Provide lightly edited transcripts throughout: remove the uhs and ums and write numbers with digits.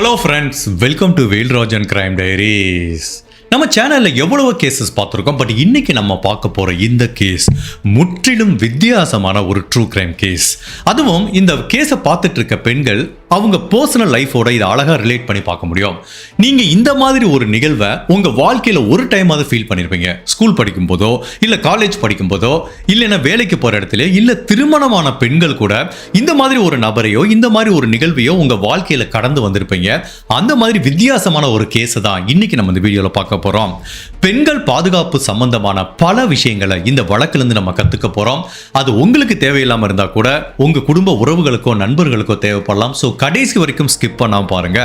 Hello friends, welcome to Velraj and crime diaries. நம்ம சேனலில் எவ்வளவோ கேசஸ் பார்த்துருக்கோம். பட் இன்னைக்கு நம்ம பார்க்க போகிற இந்த கேஸ் முற்றிலும் வித்தியாசமான ஒரு ட்ரூ கிரைம் கேஸ். அதுவும் இந்த கேஸை பார்த்துட்டு இருக்க பெண்கள் அவங்க பர்சனல் லைஃபோட இதை அழகாக ரிலேட் பண்ணி பார்க்க முடியும். நீங்கள் இந்த மாதிரி ஒரு நிகழ்வை உங்கள் வாழ்க்கையில் ஒரு டைமாவது ஃபீல் பண்ணியிருப்பீங்க. ஸ்கூல் படிக்கும் போதோ, இல்லை காலேஜ் படிக்கும் போதோ, இல்லைன்னா வேலைக்கு போகிற இடத்துல, இல்லை திருமணமான பெண்கள் கூட இந்த மாதிரி ஒரு நபரையோ இந்த மாதிரி ஒரு நிகழ்வையோ உங்கள் வாழ்க்கையில் கடந்து வந்திருப்பீங்க. அந்த மாதிரி வித்தியாசமான ஒரு கேஸை தான் இன்னைக்கு நம்ம இந்த வீடியோவில் பார்க்க போகிறோம். பெண்கள் பாதுகாப்பு சம்பந்தமான பல விஷயங்களை இந்த வழக்கிலிருந்து நம்ம கற்றுக்க போகிறோம். அது உங்களுக்கு தேவையில்லாமல் இருந்தால் கூட உங்கள் குடும்ப உறவுகளுக்கோ நண்பர்களுக்கோ தேவைப்படலாம். ஸோ கடைசி வரைக்கும் ஸ்கிப் பண்ணாம பாருங்க.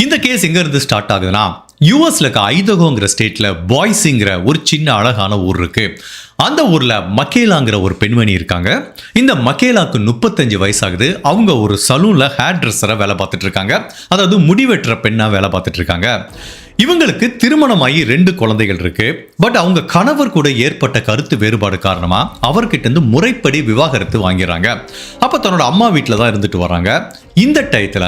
இந்த கேஸ் எங்க இருந்து ஸ்டார்ட் ஆகுதுன்னா, யூஎஸ்ல இருக்க ஐதகோங்கிற ஸ்டேட்ல பாய்ஸுங்கிற ஒரு சின்ன அழகான ஊர் இருக்கு. அந்த ஊர்ல மக்கேலாங்கிற ஒரு பெண்மணி இருக்காங்க. இந்த மக்கேலாக்கு 35 வயசாகுது. அவங்க ஒரு சலூன்ல ஹேர் ட்ரெஸ்ஸரா வேலை பார்த்துட்டு இருக்காங்க. அதாவது முடிவெட்டுற பெண்ணா வேலை பார்த்துட்டு இருக்காங்க. இவங்களுக்கு திருமணமாகி 2 குழந்தைகள் இருக்கு. பட் அவங்க கணவர் கூட ஏற்பட்ட கருத்து வேறுபாடு காரணமா அவர்கிட்ட இருந்து முறைப்படி விவாகரத்து வாங்கிறாங்க. அப்ப தன்னோட அம்மா வீட்டில் தான் இருந்துட்டு வராங்க. இந்த டயத்துல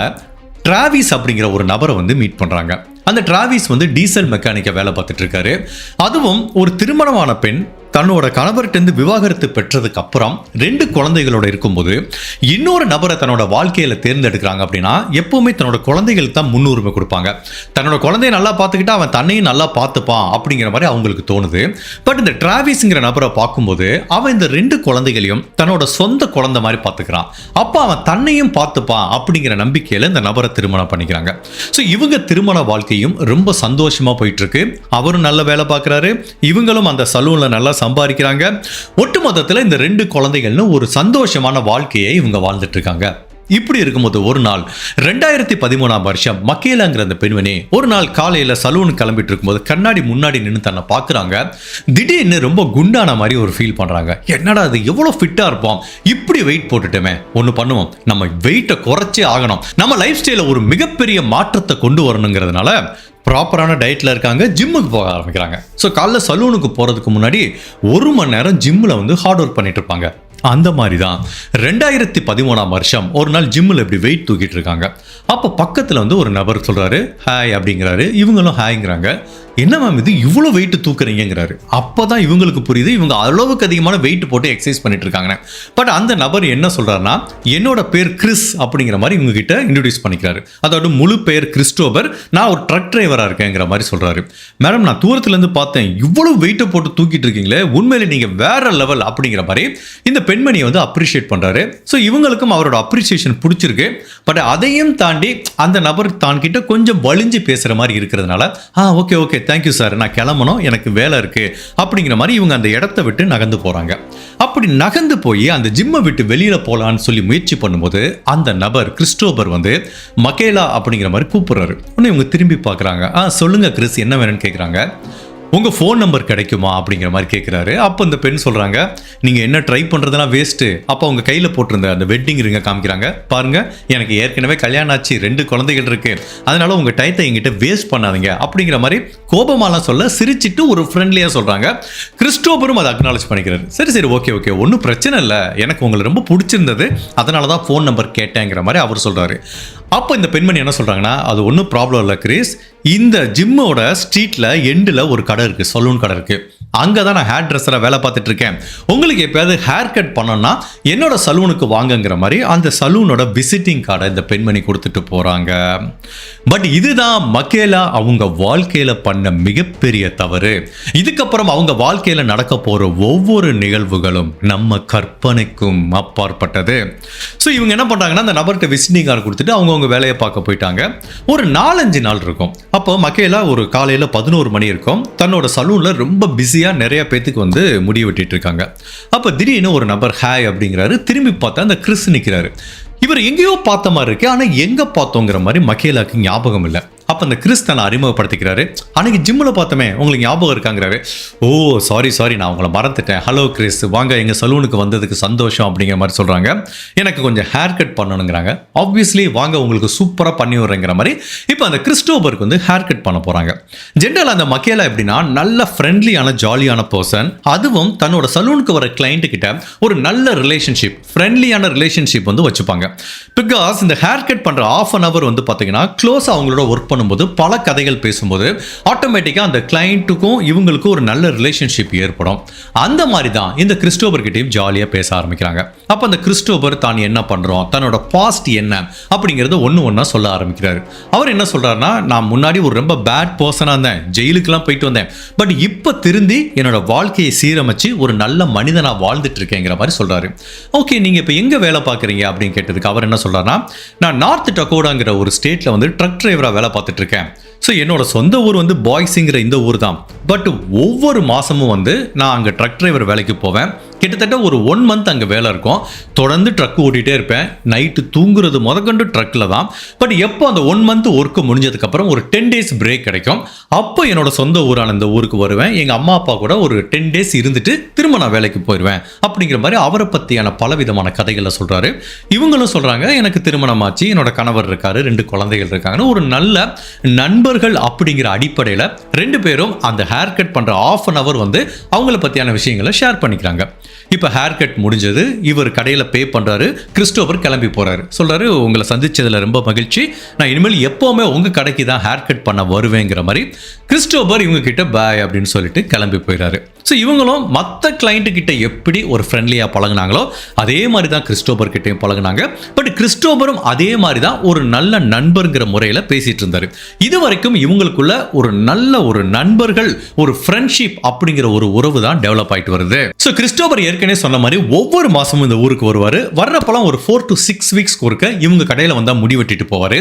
டிராவிஸ் அப்படிங்கிற ஒரு நபரை மீட் பண்றாங்க. அந்த டிராவிஸ் டீசல் மெக்கானிக்கா வேலை பார்த்துட்டு இருக்காரு. அதுவும் ஒரு திருமணமான பெண் தன்னோட கணவர்கிட்ட விவாகரத்து பெற்றதுக்கு அப்புறம் 2 குழந்தைகளோட இருக்கும்போது இன்னொரு நபரை தன்னோட வாழ்க்கையில தேர்ந்தெடுக்கிறாங்க. அப்படின்னா எப்பவுமே தன்னோட குழந்தைகளுக்கு தான் முன்னுரிமை கொடுப்பாங்க. தன்னோட குழந்தைய நல்லா பார்த்துக்கிட்டா அவன் தன்னையும் நல்லா பார்த்துப்பான் அப்படிங்கிற மாதிரி அவங்களுக்கு தோணுது. பட் இந்த டிராவிஸ்ங்கிற நபரை பார்க்கும்போது அவன் இந்த 2 குழந்தைகளையும் தன்னோட சொந்த குழந்தை மாதிரி பார்த்துக்கிறான். அப்போ அவன் தன்னையும் பார்த்துப்பான் அப்படிங்கிற நம்பிக்கையில இந்த நபரை திருமணம் பண்ணிக்கிறாங்க. ஸோ இவங்க திருமண வாழ்க்கையும் ரொம்ப சந்தோஷமா போயிட்டு இருக்கு. அவரும் நல்ல வேலை பார்க்குறாரு, இவங்களும் அந்த சலூன்ல நல்லா சம்பாதிக்கிறாங்க. ஒட்டு மொத்தத்தில் இந்த 2 குழந்தைகள்னு ஒரு சந்தோஷமான வாழ்க்கையை இவங்க வாழ்ந்துட்டு இருக்காங்க. இப்படி இருக்கும்போது ஒரு நாள் 2013ஆம் வருஷம் மக்கேலாங்கிற அந்த பெண்மணி ஒரு நாள் காலையில சலூன் கிளம்பிட்டு இருக்கும்போது கண்ணாடி முன்னாடி நின்று தன்னை பார்க்குறாங்க. திடீர்னு ரொம்ப குண்டான மாதிரி ஒரு ஃபீல் பண்றாங்க. என்னடா அது, எவ்வளோ ஃபிட்டா இருப்போம், இப்படி வெயிட் போட்டுட்டோமே, ஒன்று பண்ணுவோம், நம்ம வெயிட்டை குறைச்சே ஆகணும், நம்ம லைஃப் ஸ்டைல ஒரு மிகப்பெரிய மாற்றத்தை கொண்டு வரணுங்கிறதுனால ப்ராப்பரான டயட்டில் இருக்காங்க. ஜிம்முக்கு போக ஆரம்பிக்கிறாங்க. ஸோ காலைல சலூனுக்கு போகிறதுக்கு முன்னாடி 1 மணி நேரம் ஜிம்மில் ஹார்ட் ஒர்க் பண்ணிட்டு இருப்பாங்க. அந்த மாதிரி தான் 2013ஆம் வருஷம் ஒரு நாள் ஜிம்மில் இப்படி வெயிட் தூக்கிட்டு இருக்காங்க. அப்போ பக்கத்தில் ஒரு நபர் சொல்கிறாரு, ஹாய் அப்படிங்கிறாரு. இவங்களும் ஹாய்ங்கிறாங்க. என்ன மேம் இது, இவ்வளோ வெயிட் தூக்குறீங்கிறாரு. அப்போ தான் இவங்களுக்கு புரியுது இவங்க அளவுக்கு அதிகமான வெயிட் போட்டு எக்ஸசைஸ் பண்ணிட்டு இருக்காங்க. பட் அந்த நபர் என்ன சொல்கிறாருன்னா, என்னோட பேர் கிறிஸ் அப்படிங்கிற மாதிரி இவங்க கிட்ட இன்ட்ரோடியூஸ் பண்ணிக்கிறாரு. அதோட முழு பேர் கிறிஸ்டோபர், நான் ஒரு ட்ரக் டிரைவராக இருக்கேங்கிற மாதிரி சொல்கிறாரு. மேடம், நான் தூரத்துலேருந்து பார்த்தேன், இவ்வளோ வெயிட்டை போட்டு தூக்கிட்டு இருக்கீங்களே, உண்மையிலே நீங்கள் வேற லெவல் அப்படிங்கிற மாதிரி இந்த பெண்மணியை அப்ரிஷியேட் பண்ணுறாரு. ஸோ இவங்களுக்கும் அவரோட அப்ரிசியேஷன் பிடிச்சிருக்கு. பட் அதையும் தாண்டி அந்த நபர் தான் கிட்ட கொஞ்சம் வலிஞ்சு பேசுகிற மாதிரி இருக்கிறதுனால, ஓகே ஓகே தேங்க்யூ சார், நான் கிளம்பணும், எனக்கு வேலை இருக்கு அப்படிங்கிற மாதிரி இவங்க அந்த இடத்த விட்டு நகர்ந்து போறாங்க. அப்படி நகர்ந்து போய் அந்த ஜிம்மை விட்டு வெளியில போலான்னு சொல்லி முயற்சி பண்ணும்போது அந்த நபர் கிறிஸ்டோபர் மக்கேலா அப்படிங்கிற மாதிரி கூப்பிடுறாரு. உடனே இவங்க திரும்பி பார்க்குறாங்க. சொல்லுங்க கிறிஸ், என்ன வேணும்னு கேட்குறாங்க. உங்கள் ஃபோன் நம்பர் கிடைக்குமா அப்படிங்கிற மாதிரி கேட்குறாரு. அப்போ இந்த பெண் சொல்கிறாங்க, நீங்கள் என்ன ட்ரை பண்ணுறதுலாம் வேஸ்ட்டு. அப்போ அவங்க கையில் போட்டிருந்த அந்த வெட்டிங் ரிங்கை காமிக்கிறாங்க. பாருங்கள், எனக்கு ஏற்கனவே கல்யாணம் ஆச்சு, 2 குழந்தைகள் இருக்குது, அதனால உங்கள் டயத்தை எங்கிட்ட வேஸ்ட் பண்ணாதீங்க அப்படிங்கிற மாதிரி கோபமாலாம் சொல்ல சிரிச்சிட்டு ஒரு ஃப்ரெண்ட்லியாக சொல்கிறாங்க. கிறிஸ்டோபரும் அதை அக்னாலேஜ் பண்ணிக்கிறாரு. சரி சரி, ஓகே ஓகே, ஒன்றும் பிரச்சனை இல்லை, எனக்கு உங்களை ரொம்ப பிடிச்சிருந்தது, அதனால தான் ஃபோன் நம்பர் கேட்டேங்கிற மாதிரி அவர் சொல்கிறாரு. அப்போ இந்த பெண்மணி என்ன சொல்கிறாங்கன்னா, அது ஒன்றும் ப்ராப்ளம் இல்லை கிறிஸ், இந்த ஜிம்மோட ஸ்ட்ரீட்டில் எண்டில் ஒரு கடை இருக்குது, சலூன் கடை இருக்குது, அங்கே தான் நான் ஹேர் ட்ரெஸ்ஸராக வேலை பார்த்துட்டு இருக்கேன். உங்களுக்கு எப்போயாவது ஹேர் கட் பண்ணோன்னா என்னோட சலூனுக்கு வாங்கங்கிற மாதிரி அந்த சலூனோட விசிட்டிங் கார்டை இந்த பெண்மணி கொடுத்துட்டு போகிறாங்க. பட் இதுதான் மக்கேலா அவங்க வாழ்க்கையில் பண்ண மிகப்பெரிய தவறு. இதுக்கப்புறம் அவங்க வாழ்க்கையில் நடக்க போகிற ஒவ்வொரு நிகழ்வுகளும் நம்ம கற்பனைக்கும் அப்பாற்பட்டது. ஸோ இவங்க என்ன பண்ணுறாங்கன்னா, அந்த நபர்கிட்ட விசிட்டிங் கார்டு கொடுத்துட்டு அவங்கவுங்க வேலையை பார்க்க போயிட்டாங்க. ஒரு 4-5 நாள் இருக்கும். அப்போ மக்கேலா ஒரு காலையில் 11 மணி இருக்கும். தன்னோட சலூனில் ரொம்ப பிஸியாக நிறைய பேத்துக்கு முடி வெட்டிட்டு இருக்காங்க. அப்போ திடீர்னு ஒரு நபர் ஹாய் அப்படிங்கிறாரு. திரும்பி பார்த்தா அந்த கிறிஸ் நிற்கிறாரு. இவர் எங்கேயோ பார்த்த மாதிரி இருக்கு, ஆனால் எங்கே பார்த்தோங்கிற மாதிரி மக்கேலாக்கு ஞாபகம் இல்லை. அப்போ அந்த கிறிஸ் தன்னை அறிமுகப்படுத்திக்கிறாரு. அன்னைக்கு ஜிம்மில் பார்த்தோமே, உங்களுக்கு ஞாபகம் இருக்காங்கிறாரு. ஓ சாரி நான் உங்களை மறந்துட்டேன். ஹலோ கிறிஸ், வாங்க எங்கள் சலூனுக்கு வந்ததுக்கு சந்தோஷம் அப்படிங்கிற மாதிரி சொல்கிறாங்க. எனக்கு கொஞ்சம் ஹேர் கட் பண்ணணுங்கிறாங்க. ஆப்வியஸ்லி வாங்க உங்களுக்கு சூப்பராக பண்ணி விடுறேங்கிற மாதிரி இப்போ அந்த கிறிஸ்டோபருக்கு வந்து ஹேர் கட் பண்ண போகிறாங்க. ஜென்ரல் அந்த மகேலா எப்படின்னா நல்ல ஃப்ரெண்ட்லியான ஜாலியான பர்சன். அதுவும் தன்னோட சலூனுக்கு வர கிளைண்ட் கிட்ட ஒரு நல்ல ரிலேஷன்ஷிப், ஃப்ரெண்ட்லியான ரிலேஷன்ஷிப் வந்து வச்சுப்பாங்க. பிகாஸ் இந்த ஹேர் கட் பண்ணுற ½ அன் அவர் வந்து பார்த்தீங்கன்னா க்ளோஸாக அவங்களோட ஒர்க் பண்ணும்போது பல கதைகள் பேசும்போது ஆட்டோமேட்டிக்காக அந்த கிளைண்ட்டுக்கும் இவங்களுக்கும் ஒரு நல்ல ரிலேஷன்ஷிப் ஏற்படும். அந்த மாதிரி தான் இந்த கிறிஸ்டோபர் கிட்டையும் ஜாலியாக பேச ஆரம்பிக்கிறாங்க. அப்போ அந்த கிறிஸ்டோபர் தான் என்ன பண்ணுறோம், தன்னோட பாஸ்ட் என்ன அப்படிங்கிறத ஒன்றா சொல்ல ஆரம்பிக்கிறாரு. அவர் என்ன சொல்கிறாருன்னா, நான் முன்னாடி ஒரு ரொம்ப பேட் பர்சனாக இருந்தேன், ஜெயிலுக்கெல்லாம் போயிட்டு வந்தேன், பட் இப்போ திருந்தி என்னோட வாழ்க்கையை சீரமைச்சு ஒரு நல்ல மனிதனாக வாழ்ந்துட்டு இருக்கேங்கிற மாதிரி சொல்கிறாரு. ஓகே, நீங்கள் இப்போ எங்கே வேலை பார்க்குறீங்க அப்படின்னு கேட்டதுக்கு அவர் என்ன சொல்கிறாருன்னா, நான் நார்த் டக்கோடாங்கிற ஒரு ஸ்டேட்டில் வந்து ட்ரக் டிரைவராக வேலை பார்த்துட்டு இருக்கேன். ஸோ என்னோட சொந்த ஊர் வந்து பாய்ஸுங்கிற இந்த ஊர் தான். பட் ஒவ்வொரு மாதமும் வந்து நான் அங்கே ட்ரக் டிரைவர் வேலைக்கு போவேன். கிட்டத்தட்ட ஒரு 1 மந்த் அங்கே வேலை இருக்கும். தொடர்ந்து ட்ரக் ஓட்டிகிட்டே இருப்பேன். நைட்டு தூங்குறது முதற்கொண்டு ட்ரக்கில் தான். பட் எப்போ அந்த 1 மந்த் ஒர்க்கு முடிஞ்சதுக்கப்புறம் ஒரு 10 days பிரேக் கிடைக்கும். அப்போ என்னோட சொந்த ஊரான இந்த ஊருக்கு வருவேன். எங்கள் அம்மா அப்பா கூட ஒரு 10 days இருந்துட்டு திரும்ப நான் வேலைக்கு போயிடுவேன் அப்படிங்கிற மாதிரி அவரை பற்றியான பலவிதமான கதைகளை சொல்கிறாரு. இவங்களும் சொல்கிறாங்க, எனக்கு திருமணம் ஆச்சு, என்னோட கணவர் இருக்காரு, 2 குழந்தைகள் இருக்காங்கன்னு ஒரு நல்ல நண்பர்கள் அப்படிங்கிற அடிப்படையில் 2 பேரும் அந்த ஹேர் கட் பண்ணுற ½ அன் அவர் வந்து அவங்கள பற்றியான விஷயங்களை ஷேர் பண்ணிக்கிறாங்க. இப்போ ஹேர் கட் முடிஞ்சது, இவர் கடையில் பே பண்ணுறாரு. கிறிஸ்டோபர் கிளம்பி போகிறாரு. சொல்கிறாரு, உங்களை சந்திச்சதில் ரொம்ப மகிழ்ச்சி, நான் இனிமேல் எப்போவுமே உங்கள் கடைக்கு தான் ஹேர் கட் பண்ண வருவேங்கிற மாதிரி கிறிஸ்டோபர் இவங்க கிட்ட பாய் அப்படின்னு சொல்லிட்டு கிளம்பி போயிடாரு. ஸோ இவங்களும் மற்ற கிளைண்ட்டு கிட்ட எப்படி ஒரு ஃப்ரெண்ட்லியாக பழகுனாங்களோ அதே மாதிரி தான் கிறிஸ்டோபர் கிட்டையும் பழகுனாங்க. பட் கிறிஸ்டோபரும் அதே மாதிரி தான் ஒரு நல்ல நண்பர்ங்கிற முறையில் பேசிட்டு இருந்தார். இது வரைக்கும் இவங்களுக்குள்ள ஒரு நல்ல ஒரு நண்பர்கள், ஒரு ஃப்ரெண்ட்ஷிப் அப்படிங்கிற ஒரு உறவு தான் டெவலப் ஆகிட்டு வருது. ஸோ கிறிஸ்டோபர் ஏற்கனவே சொன்ன மாதிரி ஒவ்வொரு மாதமும் இந்த ஊருக்கு வருவார். வர்றப்பெல்லாம் ஒரு 4 to 6 weeks ஒருக்க இவங்க கடையில் வந்தால் முடி வெட்டிட்டு போவார்.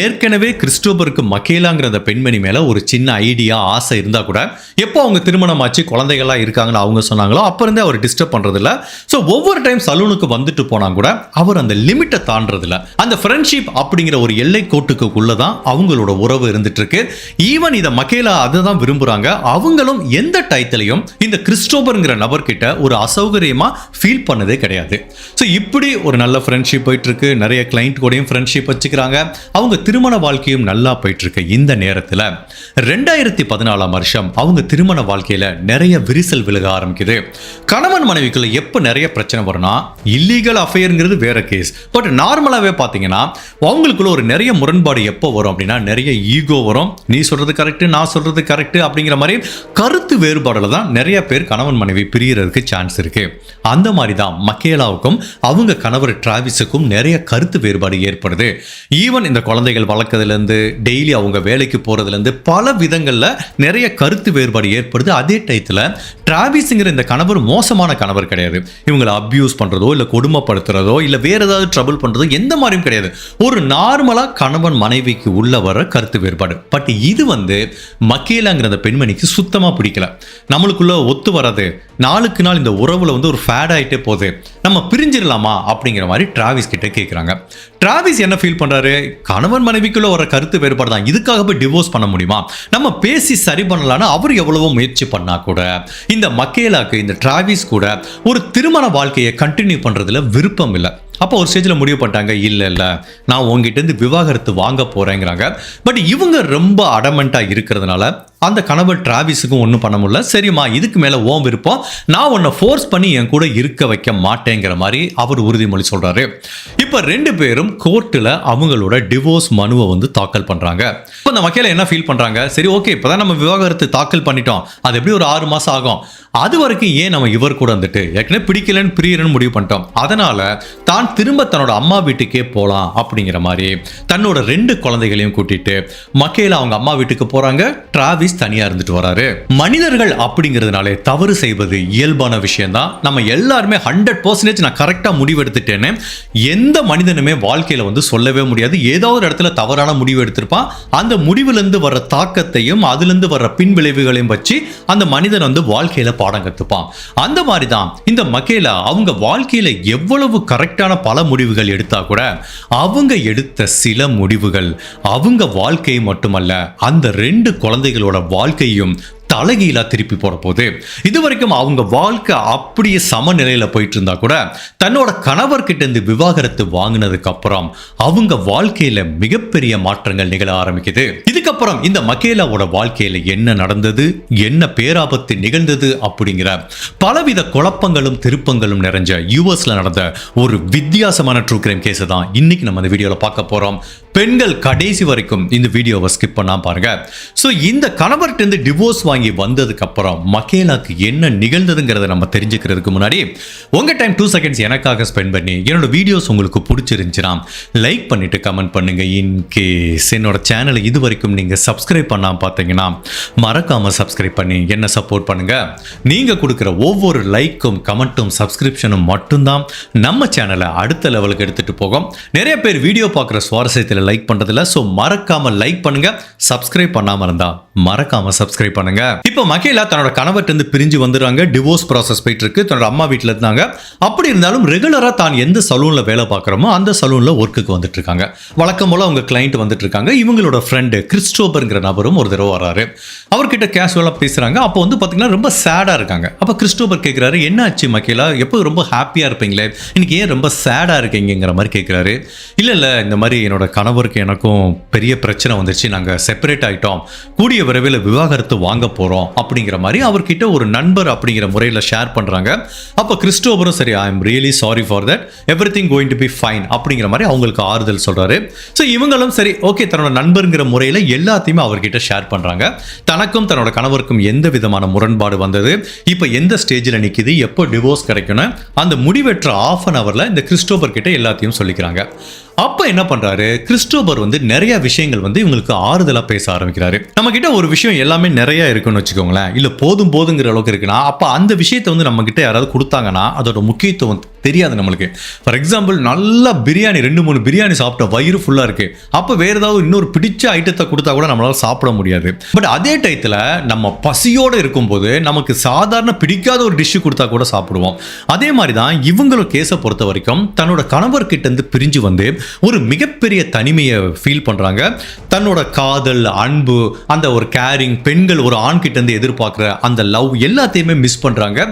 ஏற்கனவே கிறிஸ்டோபருக்கு மகேலாங்கிற அந்த பெண்மணி மேலே ஒரு சின்ன ஐடியா, ஆசை இருந்தால் கூட எப்போ அவங்க திருமணம் ஆச்சு, குழந்தைகள்லாம் இருக்காங்கன்னு அவங்க சொன்னாங்களோ அப்போ இருந்தே அவர் டிஸ்டர்ப் பண்ணுறதில்ல. ஸோ ஒவ்வொரு டைம் சலூனுக்கு வந்துட்டு போனால் கூட அவர் அந்த லிமிட்டை தாண்டதில்ல. அந்த ஃப்ரெண்ட்ஷிப் அப்படிங்கிற ஒரு எல்லை கோட்டுக்குள்ளே தான் அவங்களோட உறவு இருந்துட்டு இருக்கு. ஈவன் இதை மகேலா அதை தான் விரும்புகிறாங்க. அவங்களும் எந்த டயத்திலையும் இந்த கிறிஸ்டோபருங்கிற நபர்கிட்ட ஒரு அசௌகரியமாக ஃபீல் பண்ணதே கிடையாது. ஸோ இப்படி ஒரு நல்ல ஃப்ரெண்ட்ஷிப் போயிட்டு இருக்கு. நிறைய கிளைண்ட் கூடயும் ஃப்ரெண்ட்ஷிப் வச்சுக்கிறாங்க. அவங்க திருமண வாழ்க்கையும் நல்லா போயிட்டு இருக்கு. இந்த நேரத்தில் 2014ஆம் வருஷம் அவங்க திருமண வாழ்க்கையில் நிறைய விரிசல் விலக ஆரம்பிக்குது. கணவன் மனைவிக்குள்ள எப்போ நிறைய பிரச்சனை வரும்னா, இல்லீகல் அஃபேருங்கிறது வேற கேஸ். பட் நார்மலாகவே பார்த்தீங்கன்னா அவங்களுக்குள்ள ஒரு நிறைய முரண்பாடு எப்போ வரும் அப்படின்னா, நிறைய ஈகோ வரும். நீ சொல்றது கரெக்ட், நான் சொல்றது கரெக்ட் அப்படிங்கிற மாதிரி கருத்து வேறுபாடுல தான் நிறைய பேர் கணவன் மனைவி பிரியறதுக்கு சான்ஸ் இருக்கு. அந்த மாதிரி தான் மகேலாவுக்கும் அவங்க கணவர் டிராவிஸுக்கும் நிறைய கருத்து வேறுபாடு ஏற்படுது. ஈவன் இந்த குழந்தைகள் வளர்க்கறதுலேருந்து டெய்லி அவங்க வேலைக்கு போறதுலேருந்து பல விதங்களில் நிறைய கருத்து வேறுபாடு ஏற்படுது. அதே டயத்தில் டிராவிஸுங்கிற இந்த கணவர் மோசமான கணவர் கிடையாது. இவங்களை அப்யூஸ் பண்ணுறதோ இல்லை கொடுமைப்படுத்துறதோ இல்லை வேற ஏதாவது ட்ரபிள் பண்ணுறதோ எந்த மாதிரியும் கிடையாது. ஒரு நார்மலாக கணவன் மனைவிக்கு உள்ள வர கருத்து வேறுபாடு. பட் இது வந்து மகேலாங்கிற அந்த பெண்மணிக்கு சுத்தமாக பிடிக்கல. நம்மளுக்குள்ள ஒத்து வராது, நாளுக்கு நாள் இந்த உறவுல வந்து ஒரு ஃபேட் ஆகிட்டே போகுது, நம்ம பிரிஞ்சிடலாமா அப்படிங்கிற மாதிரி டிராவிஸ் கிட்ட கேட்குறாங்க. டிராவிஸ் என்ன ஃபீல் பண்ணுறாரு, கணவன் மனைவிக்குள்ள வர கருத்து வேறுபாடு தான், இதுக்காக போய் டிவோர்ஸ் பண்ண முடியுமா, நம்ம பேசி சரி பண்ணலான்னு அவர் எவ்வளவோ முயற்சி பண்ணா கூட இந்த மகேலாக்கு, இந்த டிராவிஸ் கூட ஒரு திருமண வாழ்க்கையை கண்டினியூ பண்ணுறதுல விருப்பம் இல்லை. அப்போ ஒரு ஸ்டேஜில் முடிவு பண்ணிட்டாங்க, இல்லை நான் உங்ககிட்டேருந்து விவாகரத்து வாங்க போகிறேங்கிறாங்க. பட் இவங்க ரொம்ப அடமெண்ட்டாக இருக்கிறதுனால அந்த கணவர் டிராவிஸுக்கும் ஒன்றும் பண்ண முடியல. சரிம்மா, இதுக்கு மேலே ஓம் விருப்பம், நான் உன்னை ஃபோர்ஸ் பண்ணி என் கூட இருக்க வைக்க மாட்டேங்கிற மாதிரி அவர் உறுதிமொழி சொல்கிறாரு. இப்போ 2 பேரும் கோர்ட்டில் அவங்களோட டிவோர்ஸ் மனுவை வந்து தாக்கல் பண்ணுறாங்க. இப்போ அந்த மகேலா என்ன ஃபீல் பண்ணுறாங்க, சரி ஓகே, இப்போ தான் நம்ம விவாகரத்து தாக்கல் பண்ணிட்டோம், அது எப்படி ஒரு 6 மாதம் ஆகும், அது வரைக்கும் ஏன் நம்ம இவர் கூட வந்துட்டு ஏற்கனவே பிடிக்கலன்னு பிரியறன்னு முடிவு பண்ணிட்டோம், அதனால தான் திரும்ப தன்னோட அம்மா வீட்டுக்கே போகலாம் அப்படிங்கிற மாதிரி தன்னோட 2 குழந்தைகளையும் கூட்டிட்டு மகேலா அவங்க அம்மா வீட்டுக்கு போகிறாங்க. டிராவிஸ் தனியா இருந்துட்டு வராரு. மனிதர்கள் அப்படிங்கிறதுனாலே தவறு செய்வது இயல்பான விஷயம் தான். நம்ம எல்லாருமே 100% நான் கரெக்டா முடிவு எடுத்துட்டேன்னு எந்த மனிதனுமே வாழ்க்கையில வந்து சொல்லவே முடியாது. ஏதோ ஒரு இடத்துல தவறான முடிவு எடுத்திருப்பான். அந்த முடிவிலிருந்து வர தாக்கத்தையும் அதிலிருந்து வர பின் விளைவுகளையும் வச்சு அந்த மனிதன் வந்து வாழ்க்கையில பாடம் கத்துப்பான். அந்த மாதிரி தான் இந்த மகேலா அவங்க வாழ்க்கையில எவ்வளவு கரெக்டான பல முடிவுகள் எடுத்தா கூட அவங்க எடுத்த சில முடிவுகள் அவங்க வாழ்க்கையை மட்டுமல்ல அந்த 2 குழந்தைகளோட வாழ்க்கையும் தலைகீழா திருப்பி போட போகுது. இதுவரைக்கும் அவங்க வாழ்க்கை அப்படியே சமநிலையில போயிட்டு இருந்தா கூட தன்னோட கணவர்கிட்ட இருந்து விவாகரத்து வாங்கினதுக்கு அப்புறம் அவங்க வாழ்க்கையில மிகப்பெரிய மாற்றங்கள் நிகழ ஆரம்பிக்குது. இதுக்கப்புறம் இந்த மகேலாவோட வாழ்க்கையில என்ன நடந்தது, என்ன பேராபத்து நிகழ்ந்தது அப்படிங்கிற பலவித குழப்பங்களும் திருப்பங்களும் நிறைஞ்ச யூஎஸ்ல நடந்த ஒரு வித்தியாசமான ட்ரூ கிரைம் கேஸ் தான் இன்னைக்கு நம்ம இந்த வீடியோல பார்க்க போறோம். பெண்கள் கடைசி வரைக்கும் இந்த வீடியோவை ஸ்கிப் பண்ணாம பாருங்க. சோ இந்த கணவர்கிட்ட இருந்து டிவோர்ஸ் வாங்கி வந்ததுக்கு அப்புறம் மகேலாக்கு என்ன நிகழ்ந்ததுங்கிறத நம்ம தெரிஞ்சுக்கிறதுக்கு முன்னாடி உங்க டைம் 2 செகண்ட்ஸ் எனக்காக ஸ்பெண்ட் பண்ணி என்னோட வீடியோஸ் உங்களுக்கு பிடிச்சிருந்துச்சுன்னா லைக் பண்ணிட்டு கமெண்ட் பண்ணுங்க. இன்கேஸ் என்னோட சேனலை இது வரைக்கும் நீங்க சப்ஸ்கிரைப் பண்ணாம பார்த்தீங்கன்னா மறக்காம சப்ஸ்கிரைப் பண்ணி என்ன சப்போர்ட் பண்ணுங்க. நீங்க கொடுக்குற ஒவ்வொரு லைக்கும் கமெண்ட்டும் சப்ஸ்கிரிப்ஷனும் மட்டும்தான் நம்ம சேனலை அடுத்த லெவலுக்கு எடுத்துட்டு போகும். நிறைய பேர் வீடியோ பார்க்குற சுவாரஸ்யத்தில் லைக் பண்றதில்ல. சோ மறக்காம லைக் பண்ணுங்க. சப்ஸ்கிரைப் பண்ணாம இருந்தா மறக்காம சப்ஸ்கிரைப் பண்ணுங்க. இப்போ மகேலா தன்னோட கணவர்கிட்ட இருந்து பிரிஞ்சு வந்துறாங்க. டிவோர்ஸ் ப்ராசஸ் போயிட்டு இருக்கு. தன்னோட அம்மா வீட்டில் இருந்தாங்க. அப்படி இருந்தாலும் ரெகுலரா தான் எந்த சலூன்ல வேலை பார்க்குறோமோ அந்த சலூன்ல ஒர்க்குக்கு வந்துட்டு இருக்காங்க. வழக்கம் போல அவங்க கிளைண்ட் வந்துட்டு இருக்காங்க. இவங்களோட ஃப்ரெண்டு கிறிஸ்டோபர்ங்கிற நபரும் ஒரு தடவை வராரு. அவர்கிட்ட கேஷுவலா பேசுறாங்க. அப்போ வந்து பாத்தீங்கன்னா ரொம்ப சேடா இருக்காங்க. அப்ப கிறிஸ்டோபர் கேட்கிறாரு, என்ன ஆச்சு மகேலா, எப்போ ரொம்ப ஹாப்பியா இருப்பீங்களே, இன்னைக்கு ஏன் ரொம்ப சேடா இருக்கீங்கிற மாதிரி கேட்கிறாரு. இல்ல இந்த மாதிரி என்னோட கணவருக்கு எனக்கும் பெரிய பிரச்சனை வந்துருச்சு, நாங்க செப்பரேட் ஆயிட்டோம், கூடிய விரைவில் விவாகரத்து வாங்க போறோம் அப்படிங்கிற மாதிரி அவர்கிட்ட ஒரு நண்பர் அப்படிங்கிற முறையில் ஷேர் பண்றாங்க. அப்ப கிறிஸ்டோபரும் சரி, I am really sorry for that, everything going to be fine அப்படிங்கிற மாதிரி அவங்களுக்கு ஆறுதல் சொல்றாரு. ஸோ இவங்களும் சரி ஓகே தன்னோட நண்பருங்கிற முறையில் எல்லாத்தையுமே அவர்கிட்ட ஷேர் பண்றாங்க. தனக்கும் தன்னோட கணவருக்கும் எந்த விதமான முரண்பாடு வந்தது, இப்போ எந்த ஸ்டேஜில் நிற்கிது, எப்போ டிவோர்ஸ் கிடைக்கணும், அந்த முடிவெற்ற ½ அன் ஹவர்ல இந்த கிறிஸ்டோபர் கிட்ட எல்லாத்தையும் சொல்லிக்கிறாங்க. அப்ப என்ன பண்றாரு கிறிஸ்டோபர் வந்து நிறைய விஷயங்கள் வந்து இவங்களுக்கு ஆறுதலா பேச ஆரம்பிக்கிறாரு. நம்ம கிட்ட ஒரு விஷயம் எல்லாமே நிறைய இருக்குன்னு வச்சுக்கோங்களேன், இல்ல போதுங்கிற அளவுக்கு இருக்குன்னா அப்ப அந்த விஷயத்தை வந்து நம்ம கிட்ட யாராவது கொடுத்தாங்கன்னா அதோட முக்கியத்துவம் தெரியாது நம்மளுக்கு. ஃபார் எக்ஸாம்பிள் நல்ல பிரியாணி 2-3 பிரியாணி சாப்பிட்ட வயிறு ஃபுல்லா இருக்கு, அப்ப வேற ஏதாவது இன்னொரு பிடிச்ச ஐட்டத்தை கொடுத்தா கூட நம்மளால சாப்பிட முடியாது. பட் அதே டயத்துல நம்ம பசியோட இருக்கும்போது நமக்கு சாதாரண பிடிக்காத ஒரு டிஷ் கொடுத்தா கூட சாப்பிடுவோம். அதே மாதிரி தான் இவங்களும் கேஸை பொறுத்த வரைக்கும் தன்னோட கணவர்கிட்ட இருந்து பிரிஞ்சு வந்து ஒரு மிகப்பெரிய தனிமையை ஃபீல் பண்றாங்க. தன்னோட காதல், அன்பு, அந்த ஒரு கேரிங், பெண்கள் ஒரு ஆண் கிட்ட இருந்து எதிர்பார்க்கிற அந்த லவ் எல்லாத்தையுமே மிஸ் பண்றாங்க.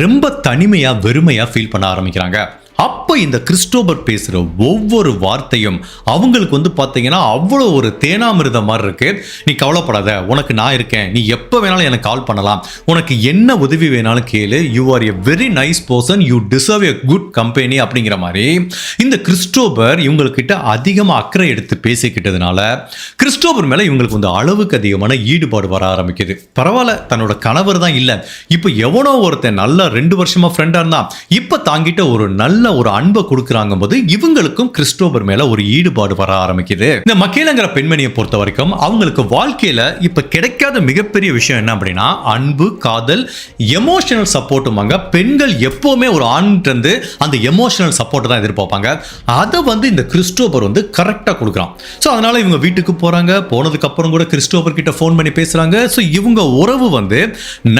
ரொம்ப தனிமையா வெறுமையா ஃபீல் பண்ண ஆரம்பிக்கிறாங்க. அப்ப இந்த கிறிஸ்டோபர் பேசுற ஒவ்வொரு வார்த்தையும் அவங்களுக்கு வந்து பாத்தீங்கன்னா அவ்வளோ ஒரு தேனாமிருத மாதிரி இருக்கு. நீ கவலைப்படாத, உனக்கு நான் இருக்கேன், நீ எப்ப வேணாலும் எனக்கு கால் பண்ணலாம், உனக்கு என்ன உதவி வேணாலும் கேளு, you are a very nice person, you deserve a good company அப்படிங்கிற மாதிரி இந்த கிறிஸ்டோபர் இவங்ககிட்ட அதிகமாக அக்கறை எடுத்து பேசிக்கிட்டதுனால கிறிஸ்டோபர் மேல இவங்களுக்கு வந்து அளவுக்கு அதிகமான ஈடுபாடு வர ஆரம்பிக்குது. பரவாயில்ல, தன்னோட கணவர் தான் இல்ல, இப்போ எவனோ ஒருத்தன் நல்லா 2 வருஷமா ஃப்ரெண்டா இருந்தான், இப்ப தாங்கிட்ட ஒரு நல்ல ஒரு அன்பை கொடுக்குறாங்க போது இவங்களுக்கும் கிறிஸ்டோபர் மேல ஒரு ஈடுபாடு வர ஆரம்பிக்குது. இந்த மகேலாங்கிற பெண்மணியை பொறுத்த வரைக்கும் அவங்களுக்கு வாழ்க்கையில இப்ப கிடைக்காத மிகப்பெரிய விஷயம் என்ன அப்படின்னா அன்பு, காதல், எமோஷனல் சப்போர்ட்டுமாங்க. பெண்கள் எப்பவுமே ஒரு ஆண்கிட்ட இருந்து அந்த எமோஷனல் சப்போர்ட் தான் எதிர்பார்ப்பாங்க. அதை வந்து இந்த கிறிஸ்டோபர் வந்து கரெக்டா கொடுக்குறான். ஸோ அதனால இவங்க வீட்டுக்கு போறாங்க. போனதுக்கு அப்புறம் கூட கிறிஸ்டோபர் கிட்ட ஃபோன் பண்ணி பேசுறாங்க. ஸோ இவங்க உறவு வந்து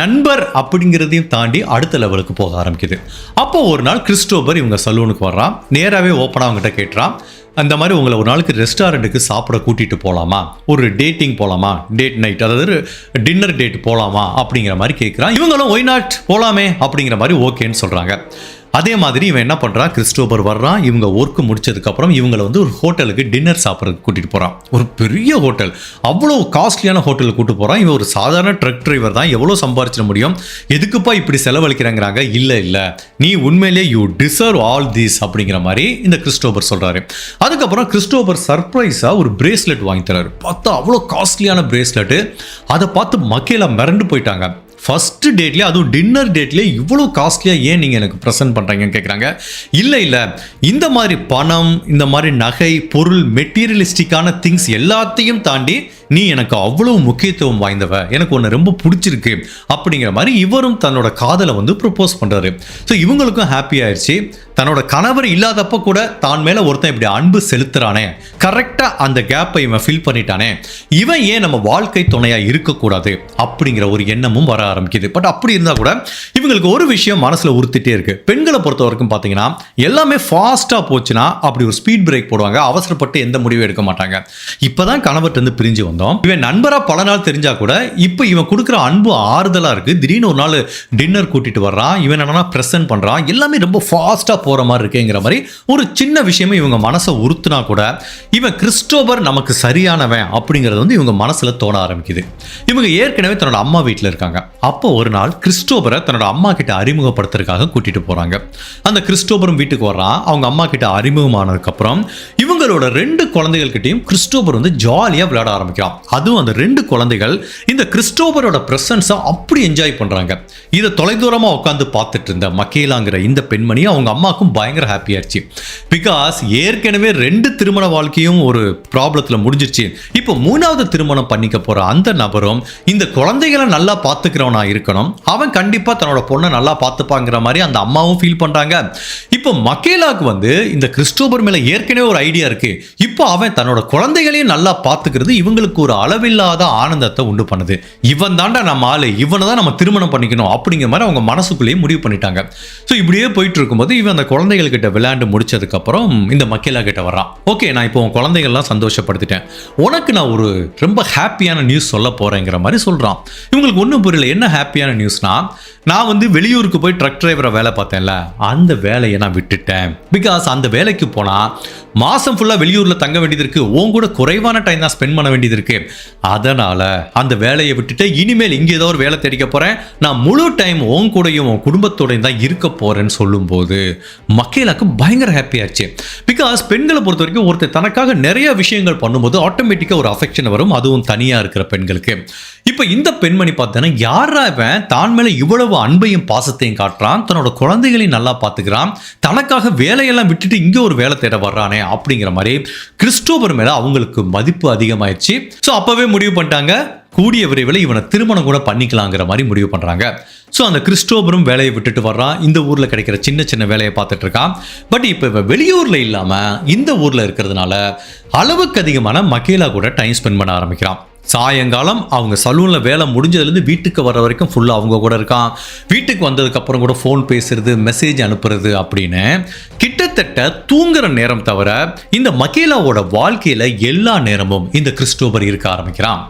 நண்பர் அப்படிங்கிறதையும் தாண்டி அடுத்த லெவலுக்கு போக ஆரம்பிக்குது. அப்போ ஒரு நாள் கிறிஸ்டோபர் இவங்க சலூனுக்கு வர்றான். நேராகவே ஓப்பனாக அவங்ககிட்ட கேட்டுறான், அந்த மாதிரி உங்களை ஒரு நாளைக்கு ரெஸ்டாரண்ட்டுக்கு சாப்பிட கூட்டிட்டு போகலாமா, ஒரு டேட்டிங் போகலாமா, டேட் நைட், அதாவது டின்னர் டேட் போகலாமா அப்படிங்கிற மாதிரி கேட்குறான். இவங்களும் ஒய் நாட் போகலாமே அப்படிங்கிற மாதிரி ஓகேன்னு சொல்கிறாங்க. அதே மாதிரி இவன் என்ன பண்ணுறான், கிறிஸ்டோபர் வர்றான். இவங்க ஒர்க்கு முடிச்சதுக்கப்புறம் இவங்களை வந்து ஒரு ஹோட்டலுக்கு டின்னர் சாப்பிட்றதுக்கு கூட்டிகிட்டு போகிறான். ஒரு பெரிய ஹோட்டல், அவ்வளோ காஸ்ட்லியான ஹோட்டலுக்கு கூப்பிட்டு போகிறான். இவன் ஒரு சாதாரண ட்ரக் டிரைவர் தான், எவ்வளோ சம்பாதிச்சிட முடியும், எதுக்குப்பா இப்படி செலவழிக்கிறாங்கிறாங்க. இல்லை நீ உண்மையிலே யூ டிசர்வ் ஆல் தீஸ் அப்படிங்கிற மாதிரி இந்த கிறிஸ்டோபர் சொல்கிறாரு. அதுக்கப்புறம் கிறிஸ்டோபர் சர்ப்ரைஸாக ஒரு பிரேஸ்லெட் வாங்கி தராரு. பார்த்தா அவ்வளோ காஸ்ட்லியான பிரேஸ்லெட்டு. அதை பார்த்து மகேலா மிரண்டு போயிட்டாங்க. ஃபர்ஸ்ட் டேட்லேயே, அதுவும் டின்னர் டேட்லேயே இவ்வளோ காஸ்ட்லியாக ஏன் நீங்கள் எனக்கு ப்ரெசென்ட் பண்ணுறீங்கன்னு கேட்குறாங்க. இல்லை இந்த மாதிரி பணம், இந்த மாதிரி நகை, பொருள், மெட்டீரியலிஸ்டிக்கான திங்ஸ் எல்லாத்தையும் தாண்டி நீ எனக்கு அவ்வளவு முக்கியத்துவம் வாய்ந்தவ, எனக்கு உன்னை ரொம்ப பிடிச்சிருக்கு அப்படிங்கிற மாதிரி இவரும் தன்னோட காதலை வந்து ப்ரொபோஸ் பண்றாரு. ஸோ இவங்களுக்கும் ஹாப்பி ஆயிடுச்சு. தன்னோட கணவர் இல்லாதப்ப கூட தான் மேல ஒருத்தன் இப்படி அன்பு செலுத்துறானே, கரெக்டா அந்த கேப்பை இவன் ஃபில் பண்ணிட்டானே, இவன் ஏன் நம்ம வாழ்க்கை துணையா இருக்கக்கூடாது அப்படிங்கிற ஒரு எண்ணமும் வர ஆரம்பிக்குது. பட் அப்படி இருந்தா கூட இவங்களுக்கு ஒரு விஷயம் மனசுல உறுத்திட்டே இருக்கு. பெண்களை பொறுத்த வரைக்கும் பாத்தீங்கன்னா எல்லாமே ஃபாஸ்டா போச்சுன்னா அப்படி ஒரு ஸ்பீட் பிரேக் போடுவாங்க, அவசரப்பட்டு எந்த முடிவும் எடுக்க மாட்டாங்க. இப்பதான் கணவர்கிட்ட இருந்து பிரிஞ்சு வந்தோம், இவன் நண்பரா பல நாள் தெரிஞ்சா கூட இப்ப இவன் கொடுக்குற அன்பு ஆறுதலா இருக்கு. திடீர்னு ஒரு நாள் டின்னர் கூட்டிட்டு வர்றான், இவன் என்னன்னா பிரசன்ட் பண்றான், எல்லாமே ரொம்ப ஃபாஸ்டா போற மாதிரி இருக்குங்கிற மாதிரி ஒரு சின்ன விஷயமே இவங்க மனசை உறுத்துனா கூட இவன் கிறிஸ்டோபர் நமக்கு சரியானவன் அப்படிங்கிறது வந்து இவங்க மனசுல தோண ஆரம்பிக்குது. இவங்க ஏற்கனவே தன்னோட அம்மா வீட்டில் இருக்காங்க. அப்போ ஒரு நாள் கிறிஸ்டோபரை தன்னோட அம்மா கிட்ட அறிமுகப்படுத்துறதுக்காக கூட்டிட்டு போறாங்க. அந்த கிறிஸ்டோபரும் வீட்டுக்கு வர்றான். அவங்க அம்மா கிட்ட அறிமுகமானதுக்கு அப்புறம் இவங்களோட 2 குழந்தைகள் கிட்டையும் கிறிஸ்டோபர் வந்து ஜாலியா விளையாட ஆரம்பிக்கிறான். அதுவும் அந்த 2 குழந்தைகள் இந்த கிறிஸ்டோபரோட பிரசன்ஸை அப்படி என்ஜாய் பண்றாங்க. இதை தொலைதூரமா உட்காந்து பார்த்துட்டு இருந்த மகேலாங்கிற இந்த பெண்மணி அவங்க அம்மாக்கும் பயங்கர ஹாப்பி ஆயிடுச்சு. பிகாஸ் ஏற்கனவே 2 திருமண வாழ்க்கையும் ஒரு ப்ராப்ளத்துல முடிஞ்சிருச்சு. இப்போ 3வது திருமணம் பண்ணிக்க போற அந்த நபரும் இந்த குழந்தைகளை நல்லா பார்த்துக்கிறவனா இருக்கணும், அவன் கண்டிப்பா தன்னோட பொண்ணை நல்லா பார்த்துப்பாங்கிற மாதிரி அந்த அம்மாவும் ஃபீல் பண்றாங்க. இப்போ மகேலாக்கு வந்து இந்த கிறிஸ்டோபர் மேல ஏற்கனவே ஒரு ஐடியா இருக்கு. இப்போ அவன் தன்னோட குழந்தைகளையும் நல்லா பார்த்துக்கிறது இவங்களுக்கு ஒரு அளவில்லாத ஆனந்தத்தை உண்டு பண்ணுது. இவன் தாண்டா நம்ம ஆளு, இவனை தான் நம்ம திருமணம் பண்ணிக்கணும் அப்படிங்கிற மாதிரி அவங்க மனசுக்குள்ளேயே முடிவு பண்ணிட்டாங்க. ஸோ இப்படியே போயிட்டு இருக்கும்போது இவன் அந்த குழந்தைகள் கிட்ட விளையாண்டு முடிச்சதுக்கு அப்புறம் இந்த மகேலா கிட்ட வர்றான். ஓகே, நான் இப்போ உன் குழந்தைகள்லாம் சந்தோஷப்படுத்திட்டேன், உனக்கு நான் ஒரு ரொம்ப ஹாப்பியான நியூஸ் சொல்ல போறேங்கிற மாதிரி சொல்றான். இவங்களுக்கு ஒன்றும் புரியல, என்ன ஹாப்பியான நியூஸ்னா, நான் வந்து வெளியூருக்கு போய் ட்ரக் டிரைவரை வேலை பார்த்தேன்ல, அந்த வேலையை நான் விட்டுட்டேன். பிகாஸ் அந்த வேலைக்கு போனா மாசம் ஃபுல்லா வெளியூர்ல தங்க வேண்டியது இருக்கு, உன் கூட குறைவான டைம் தான் ஸ்பெண்ட் பண்ண வேண்டியது இருக்கு. அதனால அந்த வேலையை விட்டுட்டு இனிமேல் இங்கே ஏதோ ஒரு வேலை தேடிக்க போறேன், நான் முழு டைம் உன் கூடயும் உன் குடும்பத்தோடையும் தான் இருக்க போறேன்னு சொல்லும்போது மகேலாக்கு பயங்கர ஹாப்பி ஆச்சு. பிகாஸ் பெண்களை பொறுத்த வரைக்கும் ஒருத்தர் தனக்காக நிறைய விஷயங்கள் பண்ணும்போது ஆட்டோமேட்டிக்கா ஒரு அஃபெக்ஷன் வரும், அதுவும் தனியா இருக்கிற பெண்களுக்கு. இப்போ இந்த பெண்மணி பார்த்தேன்னா யாரா இவன் தான் மேல இவ்வளவு அன்பையும் பாசத்தையும் காட்டுறான், தன்னோட குழந்தைகளையும் நல்லா பார்த்துக்கிறான், தனக்காக வேலையெல்லாம் விட்டுட்டு இங்கே ஒரு வேலை தேட வர்றானே அப்படிங்கிற மாதிரி கிறிஸ்டோபர் மேல அவங்களுக்கு மதிப்பு அதிகமாயிடுச்சு. ஸோ அப்பவே முடிவு பண்ணிட்டாங்க, கூடிய விரைவில் இவனை திருமணம் கூட பண்ணிக்கலாங்கிற மாதிரி முடிவு பண்றாங்க. ஸோ அந்த கிறிஸ்டோபரும் வேலையை விட்டுட்டு வர்றான், இந்த ஊர்ல கிடைக்கிற சின்ன சின்ன வேலையை பார்த்துட்டு இருக்கான். பட் இப்போ இவன் வெளியூர்ல இல்லாம இந்த ஊர்ல இருக்கிறதுனால அளவுக்கு அதிகமான மகேலா கூட டைம் ஸ்பெண்ட் பண்ண ஆரம்பிக்கிறான். சாயங்காலம் அவங்க சலூன்ல வேலை முடிஞ்சதுலேருந்து வீட்டுக்கு வர வரைக்கும் ஃபுல்லாக அவங்க கூட இருக்கான். வீட்டுக்கு வந்ததுக்கு அப்புறம் கூட ஃபோன் பேசுறது, மெசேஜ் அனுப்புறது அப்படின்னு கிட்டத்தட்ட தூங்குற நேரம் தவிர இந்த மகேலாவோட வாழ்க்கையில எல்லா நேரமும் இந்த கிறிஸ்டோபர் இருக்க ஆரம்பிக்கிறான்.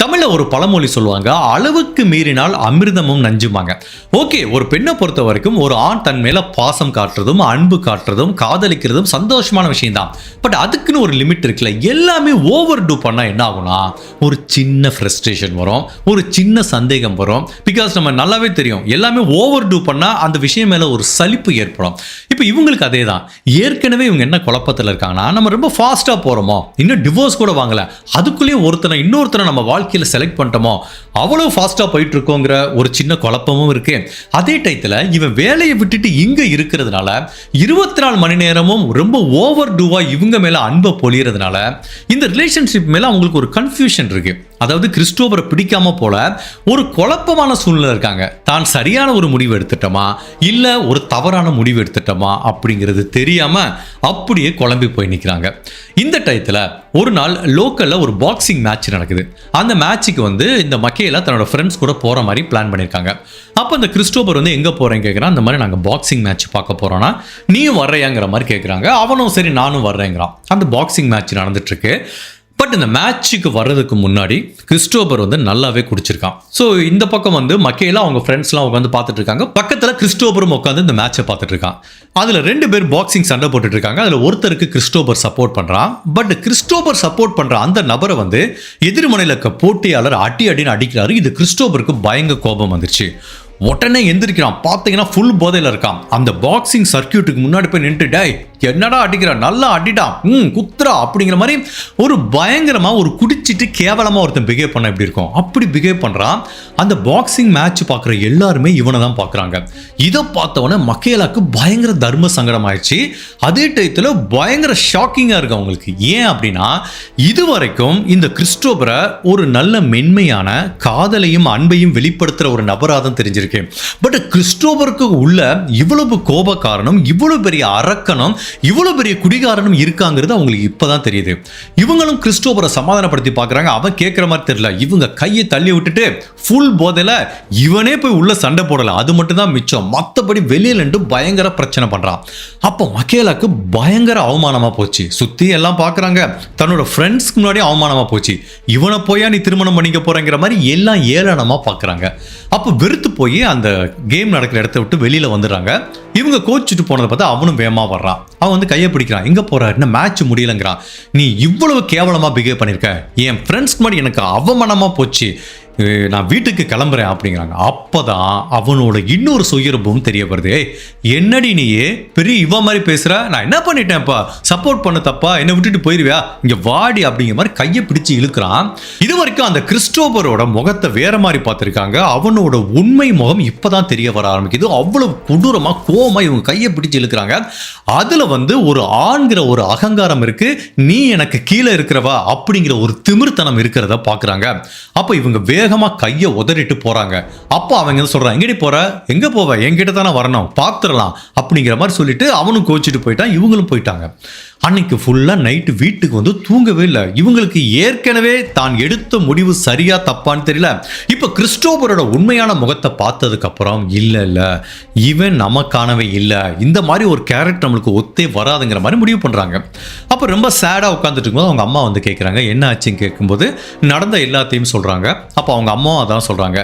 தமிழ்ல ஒரு பழமொழி சொல்லுவாங்க, அளவுக்கு மீறினால் அமிர்தமும் நஞ்சுமாங்க. ஓகே, ஒரு பெண்ணை பொறுத்த வரைக்கும் ஒரு ஆண் தன் மேல பாசம் காட்டுறதும் அன்பு காட்டுறதும் காதலிக்கிறதும் சந்தோஷமான விஷயம் தான். பட் அதுக்குன்னு ஒரு லிமிட் இருக்குல்ல. எல்லாமே ஓவர் டூ பண்ணா என்ன ஆகும்னா ஒரு சின்ன ஃப்ரஸ்ட்ரேஷன் வரும், ஒரு சின்ன சந்தேகம் வரும். பிகாஸ் நம்ம நல்லாவே தெரியும், எல்லாமே ஓவர் டூ பண்ணா அந்த விஷயம் மேல ஒரு சலிப்பு ஏற்படும். இப்போ இவங்களுக்கு அதே தான். ஏற்கனவே இவங்க என்ன குழப்பத்தில் இருக்காங்கன்னா, நம்ம ரொம்ப ஃபாஸ்டா போறோமோ, இன்னும் டிவோர்ஸ் கூட வாங்கல, அதுக்குள்ளேயே இன்னொருத்தனை நம்ம வாழ்க்கையில செலக்ட் பண்ணிட்டோமோ, அவ்வளவு ஃபாஸ்டா போயிட்டு இருக்கோங்கிற ஒரு சின்ன குழப்பமும் இருக்கு. அதே டயத்துல இவன் வேலையை விட்டுட்டு இங்க இருக்கிறதுனால 24 மணி நேரமும் ரொம்ப ஓவர் டூவா இவங்க மேல அன்பை பொழியறதுனால இந்த ரிலேஷன்ஷிப் மேல அவங்களுக்கு ஒரு கன்ஃபியூஷன் இருக்கு. அதாவது கிறிஸ்டோபரை பிடிக்காம போல ஒரு குழப்பமான சூழ்நிலை இருக்காங்க. தான் சரியான ஒரு முடிவு எடுத்துட்டோமா இல்ல ஒரு தவறான முடிவு எடுத்துட்டோமா அப்படிங்கிறது தெரியாம அப்படியே குழம்பி போய் நிற்கிறாங்க. இந்த டயத்துல ஒரு நாள் லோக்கல்ல ஒரு பாக்ஸிங் மேட்ச் நடக்குது. அந்த மேட்சுக்கு வந்து இந்த மகேலா தன்னோட ஃப்ரெண்ட்ஸ் கூட போற மாதிரி பிளான் பண்ணியிருக்காங்க. அப்போ இந்த கிறிஸ்டோபர் வந்து எங்க போறேன்னு கேட்குறான். அந்த மாதிரி நாங்கள் பாக்ஸிங் மேட்ச் பார்க்க போறோம்னா நீயும் வர்றையாங்கிற மாதிரி கேட்குறாங்க. அவனும் சரி நானும் வர்றேங்கிறான். அந்த பாக்ஸிங் மேட்ச் நடந்துட்டு இருக்கு. பட் இந்த மேட்சுக்கு வர்றதுக்கு முன்னாடி கிறிஸ்டோபர் வந்து நல்லாவே குடிச்சிருக்கான். ஸோ இந்த பக்கம் வந்து மகேலா அவங்க ஃப்ரெண்ட்ஸ்லாம் உட்காந்து பார்த்துட்டு இருக்காங்க. பக்கத்தில் கிறிஸ்டோபரும் உட்காந்து இந்த மேட்சை பார்த்துட்டு இருக்கான். அதில் 2 பேர் பாக்ஸிங் சண்டை போட்டுட்டு இருக்காங்க. அதில் ஒருத்தருக்கு கிறிஸ்டோபர் சப்போர்ட் பண்ணுறான். பட் கிறிஸ்டோபர் சப்போர்ட் பண்ணுற அந்த நபரை வந்து எதிர்மனையில் இருக்க போட்டியாளர் அடின்னு அடிக்கிறாரு. இது கிறிஸ்டோபருக்கு பயங்கர கோபம் வந்துருச்சு. உடனே எந்திரிக்கிறான். பார்த்தீங்கன்னா ஃபுல் போதையில் இருக்கான். அந்த பாக்ஸிங் சர்க்கியூட்டுக்கு முன்னாடி போய் நின்று, டேய் என்னடா அடிக்கிற, நல்லா அடிடா, குத்துறா அப்படிங்கிற மாதிரி ஒரு பயங்கரமா ஒரு குடிச்சிட்டு கேவலமா ஒருத்தன் பிஹேவ் பண்ண எப்படி இருக்கும் அப்படி பிஹேவ் பண்றான். அந்த பாக்ஸிங் மேட்ச் பார்க்குற எல்லாருமே இவனை தான் பார்க்குறாங்க. இதை பார்த்தவொடனே மகேலாக்கு பயங்கர தர்ம சங்கடம் ஆயிடுச்சு. அதே டயத்தில் பயங்கர ஷாக்கிங்காக இருக்கு அவங்களுக்கு. ஏன் அப்படின்னா இது வரைக்கும் இந்த கிறிஸ்டோபரை ஒரு நல்ல மென்மையான காதலையும் அன்பையும் வெளிப்படுத்துற ஒரு நபராக தான் தெரிஞ்சிருக்கு. பட் கிறிஸ்டோபருக்கு உள்ள இவ்வளவு கோப காரணம், இவ்வளவு பெரிய அரக்கணம், இவ்வளவு பெரிய குடிகாரனும் இருக்காங்கிறது அவங்களுக்கு இப்பதான் தெரியுது. இவங்களும் கிறிஸ்டோபரை சமாதானப்படுத்தி பார்க்குறாங்க. அவன் கேட்குற மாதிரி தெரியல. இவங்க கையை தள்ளி விட்டுட்டு ஃபுல் போதையில் இவனே போய் உள்ள சண்டை போடல. அது மட்டும் தான் மிச்சம். மற்றபடி வெளியில நின்று பயங்கர பிரச்சனை பண்றான். அப்போ மகேலாக்கு பயங்கர அவமானமா போச்சு. சுத்தி எல்லாம் பார்க்குறாங்க. தன்னோட ஃப்ரெண்ட்ஸ்க்கு முன்னாடி அவமானமா போச்சு. இவனை போயா நீ திருமணம் பண்ணிக்க போறங்கிற மாதிரி எல்லாம் ஏளனமா பார்க்குறாங்க. அப்போ வெறுத்து போய் அந்த கேம் நடக்கிற இடத்த விட்டு வெளியில வந்துடுறாங்க. இவங்க கோச்சிட்டு போனதை பார்த்தா அவனும் வேகமா வர்றான். அவன் வந்து கையை பிடிக்கிறான். எங்க போற, என்ன மேட்ச் முடியலங்கிறான். நீ இவ்வளவு கேவலமா பிஹேவ் பண்ணிருக்க, என் ஃப்ரெண்ட்ஸ்க்கு முன்னாடி எனக்கு அவமானமா போச்சு, நான் வீட்டுக்கு கிளம்புறேன் அப்படிங்கிறாங்க. அப்பதான் அவனோட இன்னொரு சுயரூபம் தெரிய வருது. என்னடி நீயே பெரிய இவ மாதிரி பேசுற, நான் என்ன பண்ணிட்டேன்ப்பா, சப்போர்ட் பண்ண தப்பா, என்னை விட்டுட்டு போயிருவியா, இங்க வாடி அப்படிங்கிற மாதிரி கையை பிடிச்சு இழுக்கிறான். இது வரைக்கும் அந்த கிறிஸ்டோபரோட முகத்தை வேற மாதிரி பார்த்திருக்காங்க. அவனோட உண்மை முகம் இப்பதான் தெரிய வர ஆரம்பிக்குது. அவ்வளவு கொடூரமா கோவமா இவங்க கையை பிடிச்சு இழுக்கிறாங்க. அதுல வந்து ஒரு ஆண்கிற ஒரு அகங்காரம் இருக்கு. நீ எனக்கு கீழே இருக்கிறவா அப்படிங்கிற ஒரு திமிர்த்தனம் இருக்கிறத பாக்குறாங்க. அப்ப இவங்க வேகமா கையை உதறிட்டு போறாங்க. அப்போ அவங்க சொல்றான், எங்கடி போற, எங்க போவ, என்கிட்ட தானே வரணும், பார்த்துடலாம் அப்படிங்கிற மாதிரி சொல்லிட்டு அவனும் கோச்சிட்டு போயிட்டான். இவங்களும் போயிட்டாங்க. அன்னைக்கு ஃபுல்லா நைட்டு வீட்டுக்கு வந்து தூங்கவே இல்லை. இவங்களுக்கு ஏற்கனவே தான் எடுத்த முடிவு சரியா தப்பான்னு தெரியல. இப்ப கிறிஸ்டோபரோட உண்மையான முகத்தை பார்த்ததுக்கு அப்புறம் இல்ல இவன் நமக்கானவே இல்லை, இந்த மாதிரி ஒரு கேரக்டர் நம்மளுக்கு ஒத்தே வராதுங்கிற மாதிரி முடிவு பண்றாங்க. அப்ப ரொம்ப சேடா உட்காந்துட்டு இருக்கும்போது அவங்க அம்மா வந்து கேட்கறாங்க, என்ன ஆச்சுன்னு கேட்கும்போது நடந்த எல்லாத்தையும் சொல்றாங்க. அப்ப அவங்க அம்மாவும் அதான் சொல்றாங்க,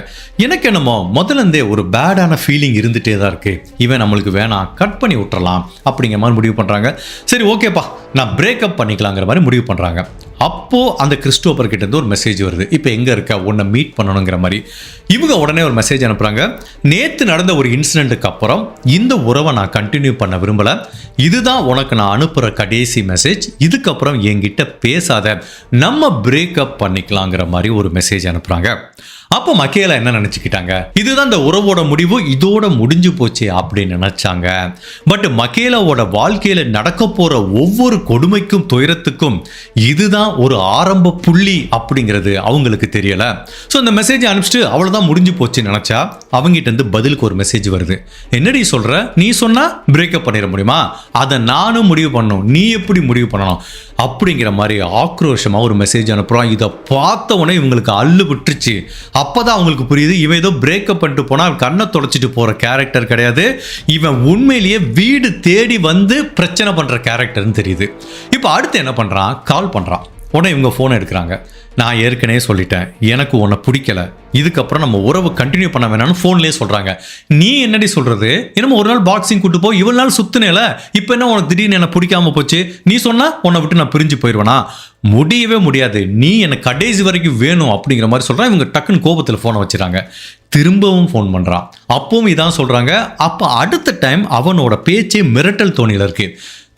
எனக்கு என்னமோ முதல்ல இருந்தே ஒரு பேடான ஃபீலிங் இருந்துட்டே தான் இருக்கு, இவன் நம்மளுக்கு வேணாம், கட் பண்ணி விட்டுறலாம் அப்படிங்கிற மாதிரி முடிவு பண்றாங்க. சரி ஓகேப்பா, நான் பிரேக்கப் பண்ணிக்கலாங்கிற மாதிரி முடிவு பண்றாங்க. அப்போ அந்த கிறிஸ்டோபர் கிட்ட இருந்து ஒரு மெசேஜ் வருது, இப்போ எங்க இருக்க, உன்னை மீட் பண்ணணுங்கிற மாதிரி. இவங்க உடனே ஒரு மெசேஜ் அனுப்புறாங்க, நேத்து நடந்த ஒரு இன்சிடென்ட்டுக்கு அப்புறம் இந்த உறவை நான் கண்டினியூ பண்ண விரும்பல, இதுதான் உனக்கு நான் அனுப்புற கடைசி மெசேஜ், இதுக்கப்புறம் என்கிட்ட பேசாத, நம்ம பிரேக்கப் பண்ணிக்கலாங்கிற மாதிரி ஒரு மெசேஜ் அனுப்புறாங்க. அப்போ மகேலா என்ன நினைச்சுக்கிட்டாங்க, இதுதான் இந்த உறவோட முடிவு, இதோட முடிஞ்சு போச்சு அப்படின்னு நினைச்சாங்க. பட் மகேலாவோட வாழ்க்கையில நடக்க போற ஒவ்வொரு கொடுமைக்கும் துயரத்துக்கும் இதுதான் ஒரு ஆரம்ப புள்ளி அப்படிங்கிறது அவங்களுக்கு தெரியல. ஸோ இந்த மெசேஜ் அனுப்பிச்சிட்டு அவ்வளோதான் முடிஞ்சு போச்சு நினைச்சா அவங்ககிட்ட இருந்து பதிலுக்கு ஒரு மெசேஜ் வருது. என்னடி சொல்ற, நீ சொன்னா பிரேக்கப் பண்ணிட முடியுமா, அதை நானும் முடிவு பண்ணணும், நீ எப்படி முடிவு பண்ணணும் அப்படிங்கிற மாதிரி ஆக்ரோஷமா ஒரு மெசேஜ் அனுப்புறான். இதை பார்த்த உடனே இவங்களுக்கு அள்ளு விட்டுருச்சு. அப்பதான் அவங்களுக்கு புரியுது, இவன் ஏதோ பிரேக்கப் பண்ணிட்டு போனா கண்ணை தொடச்சிட்டு போற கேரக்டர் கிடையாது, இவன் உண்மையிலேயே வீடு தேடி வந்து பிரச்சனை பண்ற கேரக்டர்னு தெரியுது. இப்போ அடுத்து என்ன பண்றான், கால் பண்றான். உடனே இவங்க ஃபோனை எடுக்கிறாங்க. நான் ஏற்கனவே சொல்லிட்டேன், எனக்கு உன்னை பிடிக்கல, இதுக்கப்புறம் நம்ம உறவு கண்டினியூ பண்ண வேணாம்னு ஃபோன்லேயே சொல்கிறாங்க. நீ என்னடி சொல்கிறது, என்னமோ ஒரு நாள் பாக்ஸிங் கூட்டு போ, இவ்வளோ நாள் சுற்றுனேல, இப்போ என்ன உனக்கு திடீர்னு என்னை பிடிக்காம போச்சு, நீ சொன்னால் உன்னை விட்டு நான் பிரிஞ்சு போயிடுவேனா, முடியவே முடியாது, நீ எனக்கு கடைசி வரைக்கும் வேணும் அப்படிங்கிற மாதிரி சொல்கிறான். இவங்க டக்குன்னு கோபத்தில் ஃபோனை வச்சுறாங்க. திரும்பவும் ஃபோன் பண்ணுறான். அப்பவும் இதான் சொல்கிறாங்க. அப்போ அடுத்த டைம் அவனோட பேச்சே மிரட்டல் தோணியில் இருக்கு.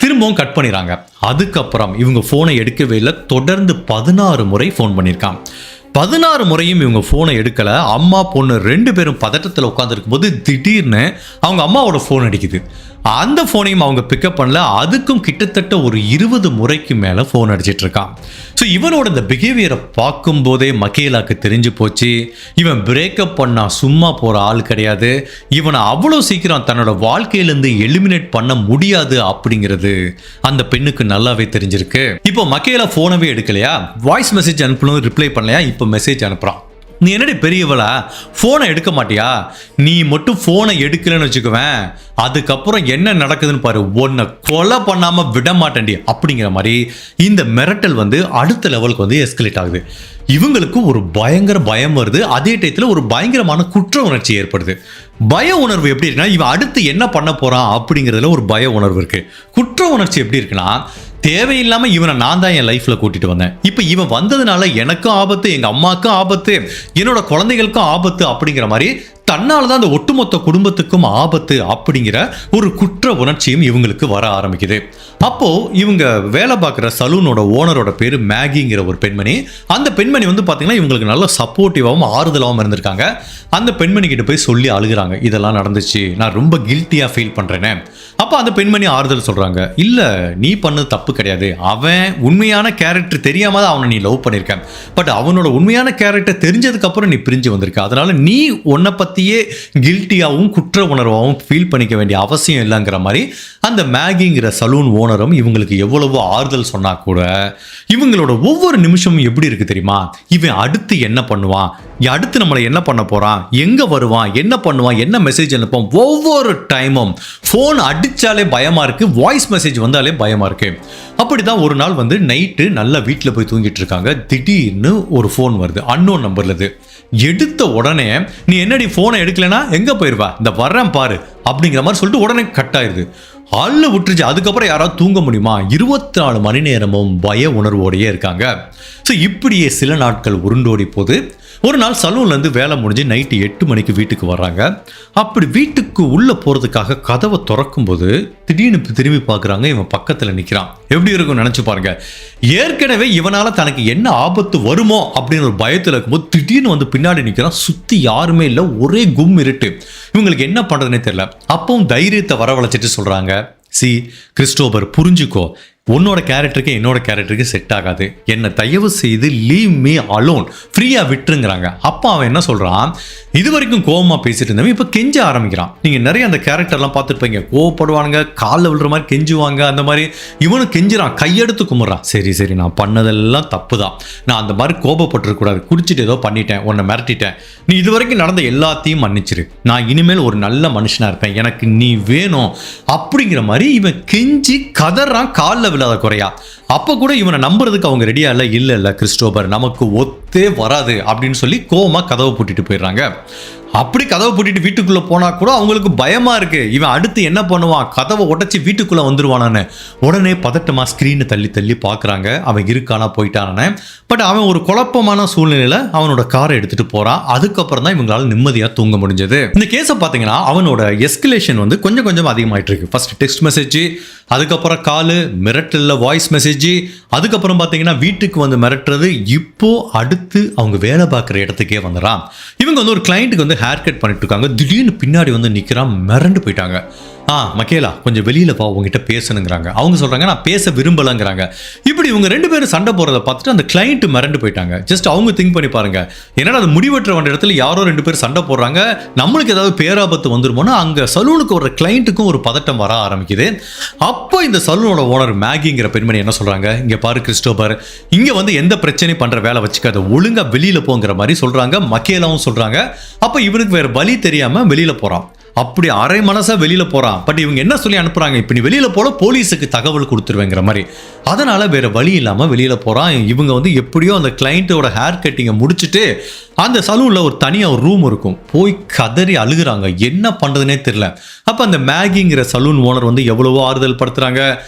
திரும்பவும் கட் பண்ணிடுறாங்க. அதுக்கப்புறம் இவங்க ஃபோனை எடுக்கவே இல்லை. தொடர்ந்து 16 முறை ஃபோன் பண்ணியிருக்கான். 16 முறையும் இவங்க ஃபோனை எடுக்கலை. அம்மா பொண்ணு 2 பேரும் பதட்டத்தில் உட்காந்துருக்கும் போது திடீர்னு அவங்க அம்மாவோட ஃபோன் அடிக்குது. அந்த ஃபோனையும் அவங்க பிக்கப் பண்ணல. அதுக்கும் கிட்டத்தட்ட ஒரு 20 முறைக்கு மேலே ஃபோன் அடிச்சிட்டு இருக்கான். ஸோ இவனோட இந்த பிஹேவியரை பார்க்கும்போதே மகேலாக்கு தெரிஞ்சு போச்சு, இவன் பிரேக்கப் பண்ணா சும்மா போகிற ஆள் கிடையாது, இவனை அவ்வளோ சீக்கிரம் தன்னோட வாழ்க்கையிலேருந்து எலிமினேட் பண்ண முடியாது அப்படிங்கிறது அந்த பெண்ணுக்கு நல்லாவே தெரிஞ்சிருக்கு. இப்போ மகேலா ஃபோனவே எடுக்கலையா, வாய்ஸ் மெசேஜ் அனுப்பணும், ரிப்ளை பண்ணலையா, இப்போ மெசேஜ் அனுப்புகிறான். நீ என்னடி பெரியவளா, ஃபோனை எடுக்க மாட்டியா, நீ மட்டும் ஃபோனை எடுக்கலன்னு வச்சுக்குவேன், அதுக்கப்புறம் என்ன நடக்குதுன்னு பாரு, உன்னை கொலை பண்ணாமல் விட மாட்டேன்டி அப்படிங்கிற மாதிரி இந்த மிரட்டல் வந்து அடுத்த லெவலுக்கு வந்து எஸ்கலேட் ஆகுது. இவங்களுக்கு ஒரு பயங்கர பயம் வருது. அதே டயத்தில் ஒரு பயங்கரமான குற்ற உணர்ச்சி ஏற்படுது. பய உணர்வு எப்படி இருக்குன்னா, இவன் அடுத்து என்ன பண்ண போறான் அப்படிங்கிறதுல ஒரு பய உணர்வு இருக்கு. குற்ற உணர்ச்சி எப்படி இருக்குன்னா, தேவையில்லாமல் இவனை நான் தான் என் லைஃப்பில் கூட்டிகிட்டு வந்தேன், இப்போ இவன் வந்ததுனால எனக்கும் ஆபத்து, எங்கள் அம்மாவுக்கும் ஆபத்து, என்னோட குழந்தைகளுக்கும் ஆபத்து அப்படிங்கிற மாதிரி தன்னால தான் அந்த ஒட்டுமொத்த குடும்பத்துக்கும் ஆபத்து அப்படிங்கிற ஒரு குற்ற உணர்ச்சியும் இவங்களுக்கு வர ஆரம்பிக்குது. அப்போ இவங்க வேலை பார்க்குற சலூனோட ஓனரோட பேர் மேகிங்கிற ஒரு பெண்மணி. அந்த பெண்மணி வந்து பார்த்தீங்கன்னா இவங்களுக்கு நல்ல சப்போர்ட்டிவாகவும் ஆறுதலாகவும் இருந்திருக்காங்க. அந்த பெண்மணி கிட்ட போய் சொல்லி அழுகுறாங்க, இதெல்லாம் நடந்துச்சு, நான் ரொம்ப கில்ட்டியாக ஃபீல் பண்ணுறேன்னு. அப்போ அந்த பெண்மணி ஆறுதல் சொல்கிறாங்க, இல்லை நீ பண்ணது தப்பு கிடையாது, அவன் உண்மையான கேரக்டர் தெரியாம தான் அவனை நீ லவ் பண்ணியிருக்க, பட் அவனோட உண்மையான கேரக்டர் தெரிஞ்சதுக்கப்புறம் நீ பிரிஞ்சு வந்திருக்க, அதனால நீ உன்னை பற்றியே கில்ட்டியாகவும் குற்ற உணர்வாகவும் ஃபீல் பண்ணிக்க வேண்டிய அவசியம் இல்லைங்கிற மாதிரி அந்த மேகிங்கிற சலூன் ஓனரும் இவங்களுக்கு எவ்வளவோ ஆறுதல் சொன்னா கூட இவங்களோட ஒவ்வொரு நிமிஷமும் எப்படி இருக்கு தெரியுமா? இவன் அடுத்து என்ன பண்ணுவான், அடுத்து நம்மளை என்ன பண்ண போறான், எங்க வருவான், என்ன பண்ணுவான், என்ன மெசேஜ் அனுப்புவான், ஒவ்வொரு டைமும் ஃபோன் அடிச்சாலே பயமா இருக்கு, வாய்ஸ் மெசேஜ் வந்தாலே பயமா இருக்கு. அப்படிதான் ஒரு நாள் வந்து நைட்டு நல்லா வீட்டில் போய் தூங்கிட்டு இருக்காங்க. திடீர்னு ஒரு ஃபோன் வருது, அன்னோன் நம்பர்ல. இது எடுத்த உடனே நீ என்னடி ஃபோனை எடுக்கலனா எங்க போயிருவா, இந்த வர்றேன் பாரு அப்படிங்கிற மாதிரி சொல்லிட்டு உடனே கட் ஆயிருது. அள்ளு விட்டுருச்சு. அதுக்கப்புறம் யாராவது தூங்க முடியுமா? 24 மணி நேரமும் பய உணர்வோடையே இருக்காங்க. ஸோ இப்படியே சில நாட்கள் உருண்டோடி போது ஒரு நாள் சலூன்லேருந்து வேலை முடிஞ்சு நைட்டு 8 மணிக்கு வீட்டுக்கு வர்றாங்க. அப்படி வீட்டுக்கு உள்ளே போகிறதுக்காக கதவை திறக்கும்போது திடீர்னு திரும்பி பார்க்குறாங்க, இவன் பக்கத்தில் நிற்கிறான். எப்படி இருக்கும் நினச்சி பாருங்க. ஏற்கனவே இவனால் தனக்கு என்ன ஆபத்து வருமோ அப்படின்னு ஒரு பயத்தில் இருக்கும்போது திடீர்னு வந்து பின்னாடி நிற்கிறான். சுற்றி யாருமே இல்லை, ஒரே கும் இருட்டு. இவங்களுக்கு என்ன பண்ணுறதுனே தெரியல. அப்பவும் தைரியத்தை வரவழைச்சிட்டு சொல்கிறாங்க, சி கிறிஸ்டோபர், புரிஞ்சுக்கோ, உன்னோட கேரக்டருக்கு என்னோட கேரக்டருக்கு செட் ஆகாது, என்னை தயவு செய்து லீவ் மீ அலோன், ஃப்ரீயா விட்டுருங்கிறாங்க. அப்போ அவன் என்ன சொல்றான், இது வரைக்கும் கோவமா பேசிட்டு இருந்தவன் இப்போ கெஞ்ச ஆரம்பிக்கிறான். நீங்க நிறைய அந்த கேரக்டர்லாம் பார்த்துருப்பீங்க, கோவப்படுவானுங்க, காலில் விழுற மாதிரி கெஞ்சுவாங்க, அந்த மாதிரி இவனும் கெஞ்சுறான், கையெடுத்து கும்பிட்றான். சரி சரி, நான் பண்ணதெல்லாம் தப்பு தான், நான் அந்த மாதிரி கோபப்பட்டுருக்கூடாது, குடிச்சிட்டு ஏதோ பண்ணிட்டேன், உன்னை மிரட்டிட்டேன், நீ இது வரைக்கும் நடந்த எல்லாத்தையும் மன்னிச்சிரு, நான் இனிமேல் ஒரு நல்ல மனுஷனா இருப்பேன், எனக்கு நீ வேணும் அப்படிங்கிற மாதிரி இவன் கெஞ்சி கதறான், காலில் விழாத குறையா. அப்ப கூட இவனை நம்புறதுக்கு அவங்க ரெடியா இல்ல கிறிஸ்டோபர், நமக்கு ஒத்தே வராது அப்படின்னு சொல்லி கோவமா கதவை பூட்டிட்டு போயிடுறாங்க. அப்படி கதவை பூட்டிட்டு வீட்டுக்குள்ள போனா கூட அவங்களுக்கு பயமா இருக்கு, இவன் அடுத்து என்ன பண்ணுவான், கதவை உடைச்சி வீட்டுக்குள்ள வந்துருவானு. உடனே பதட்டமா ஸ்கிரீனை தள்ளி தள்ளி பாக்குறாங்க, அவன் இருக்கானா போயிட்டானு. பட் அவன் ஒரு குழப்பமான சூழ்நிலையில அவனோட காரை எடுத்துட்டு போறான். அதுக்கப்புறம் தான் இவங்களால நிம்மதியா தூங்க முடிஞ்சது. இந்த கேஸை பாத்தீங்கன்னா அவனோட எஸ்கலேஷன் வந்து கொஞ்சம் கொஞ்சம் அதிகமாயிட்டு இருக்கு. ஃபர்ஸ்ட் டெக்ஸ்ட் மெசேஜ், அதுக்கப்புறம் காலு, மிரட்டல்ல வாய்ஸ் மெசேஜ், அதுக்கப்புறம் பாத்தீங்கன்னா வீட்டுக்கு வந்து மிரட்டுறது, இப்போ அடுத்து அவங்க வேலை பார்க்குற இடத்துக்கே வந்துடுறான். இவங்க வந்து ஒரு கிளைண்ட்டுக்கு வந்து ஹேர் கட் பண்ணிட்டு இருக்காங்க. திடீர்னு பின்னாடி வந்து நிற்கிறான், மிரண்டு போயிட்டாங்க. மகேலா கொஞ்சம் வெளியில பா, உங்ககிட்ட பேசணுங்கிறாங்க. அவங்க சொல்றாங்க, நான் பேச விரும்பலங்கிறாங்க. இப்படி இவங்க 2 பேரும் சண்டை போறதை பார்த்துட்டு அந்த கிளைண்ட் மிரண்டு போயிட்டாங்க. ஜஸ்ட் அவங்க திங்க் பண்ணி பாருங்க, என்னடா அது முடிவெற்ற வேண்டிய இடத்துல யாரோ 2 பேர் சண்டை போடுறாங்க, நம்மளுக்கு ஏதாவது பேராபத்து வந்துருமோனா அங்க சலூனுக்கு ஒரு கிளைண்ட்டுக்கும் ஒரு பதட்டம் வர ஆரம்பிக்குது. அப்போ இந்த சலூனோட ஓனர் மேகிங்கிற பெண்மணி என்ன சொல்றாங்க, இங்க பாரு கிறிஸ்டோபர், இங்க வந்து எந்த பிரச்சனையும் பண்ற வேலை வச்சுக்காத, ஒழுங்கா வெளியில போங்கிற மாதிரி சொல்றாங்க. மகேலாவும் சொல்றாங்க. அப்ப இவனுக்கு வேற வழி தெரியாம வெளியில போறான். அப்படி அரை மனசா வெளியில போறான். பட் இவங்க என்ன சொல்லி அனுப்புறாங்க, இப்ப நீ வெளியில போல போலீஸுக்கு தகவல் கொடுத்துருவேங்கிற மாதிரி. அதனால வேற வழி இல்லாம வெளியில போறான். இவங்க வந்து எப்படியோ அந்த கிளைண்ட்டோட ஹேர் கட்டிங்கை முடிச்சுட்டு அந்த சலூன்ல ஒரு தனியா ஒரு ரூம் இருக்கும், போய் கதறி அழுகுறாங்க, என்ன பண்றதுனே தெரியல. அப்ப அந்த மேகிங்கிற சலூன் ஓனர் வந்து எவ்வளவோ ஆறுதல் படுத்துறாங்க.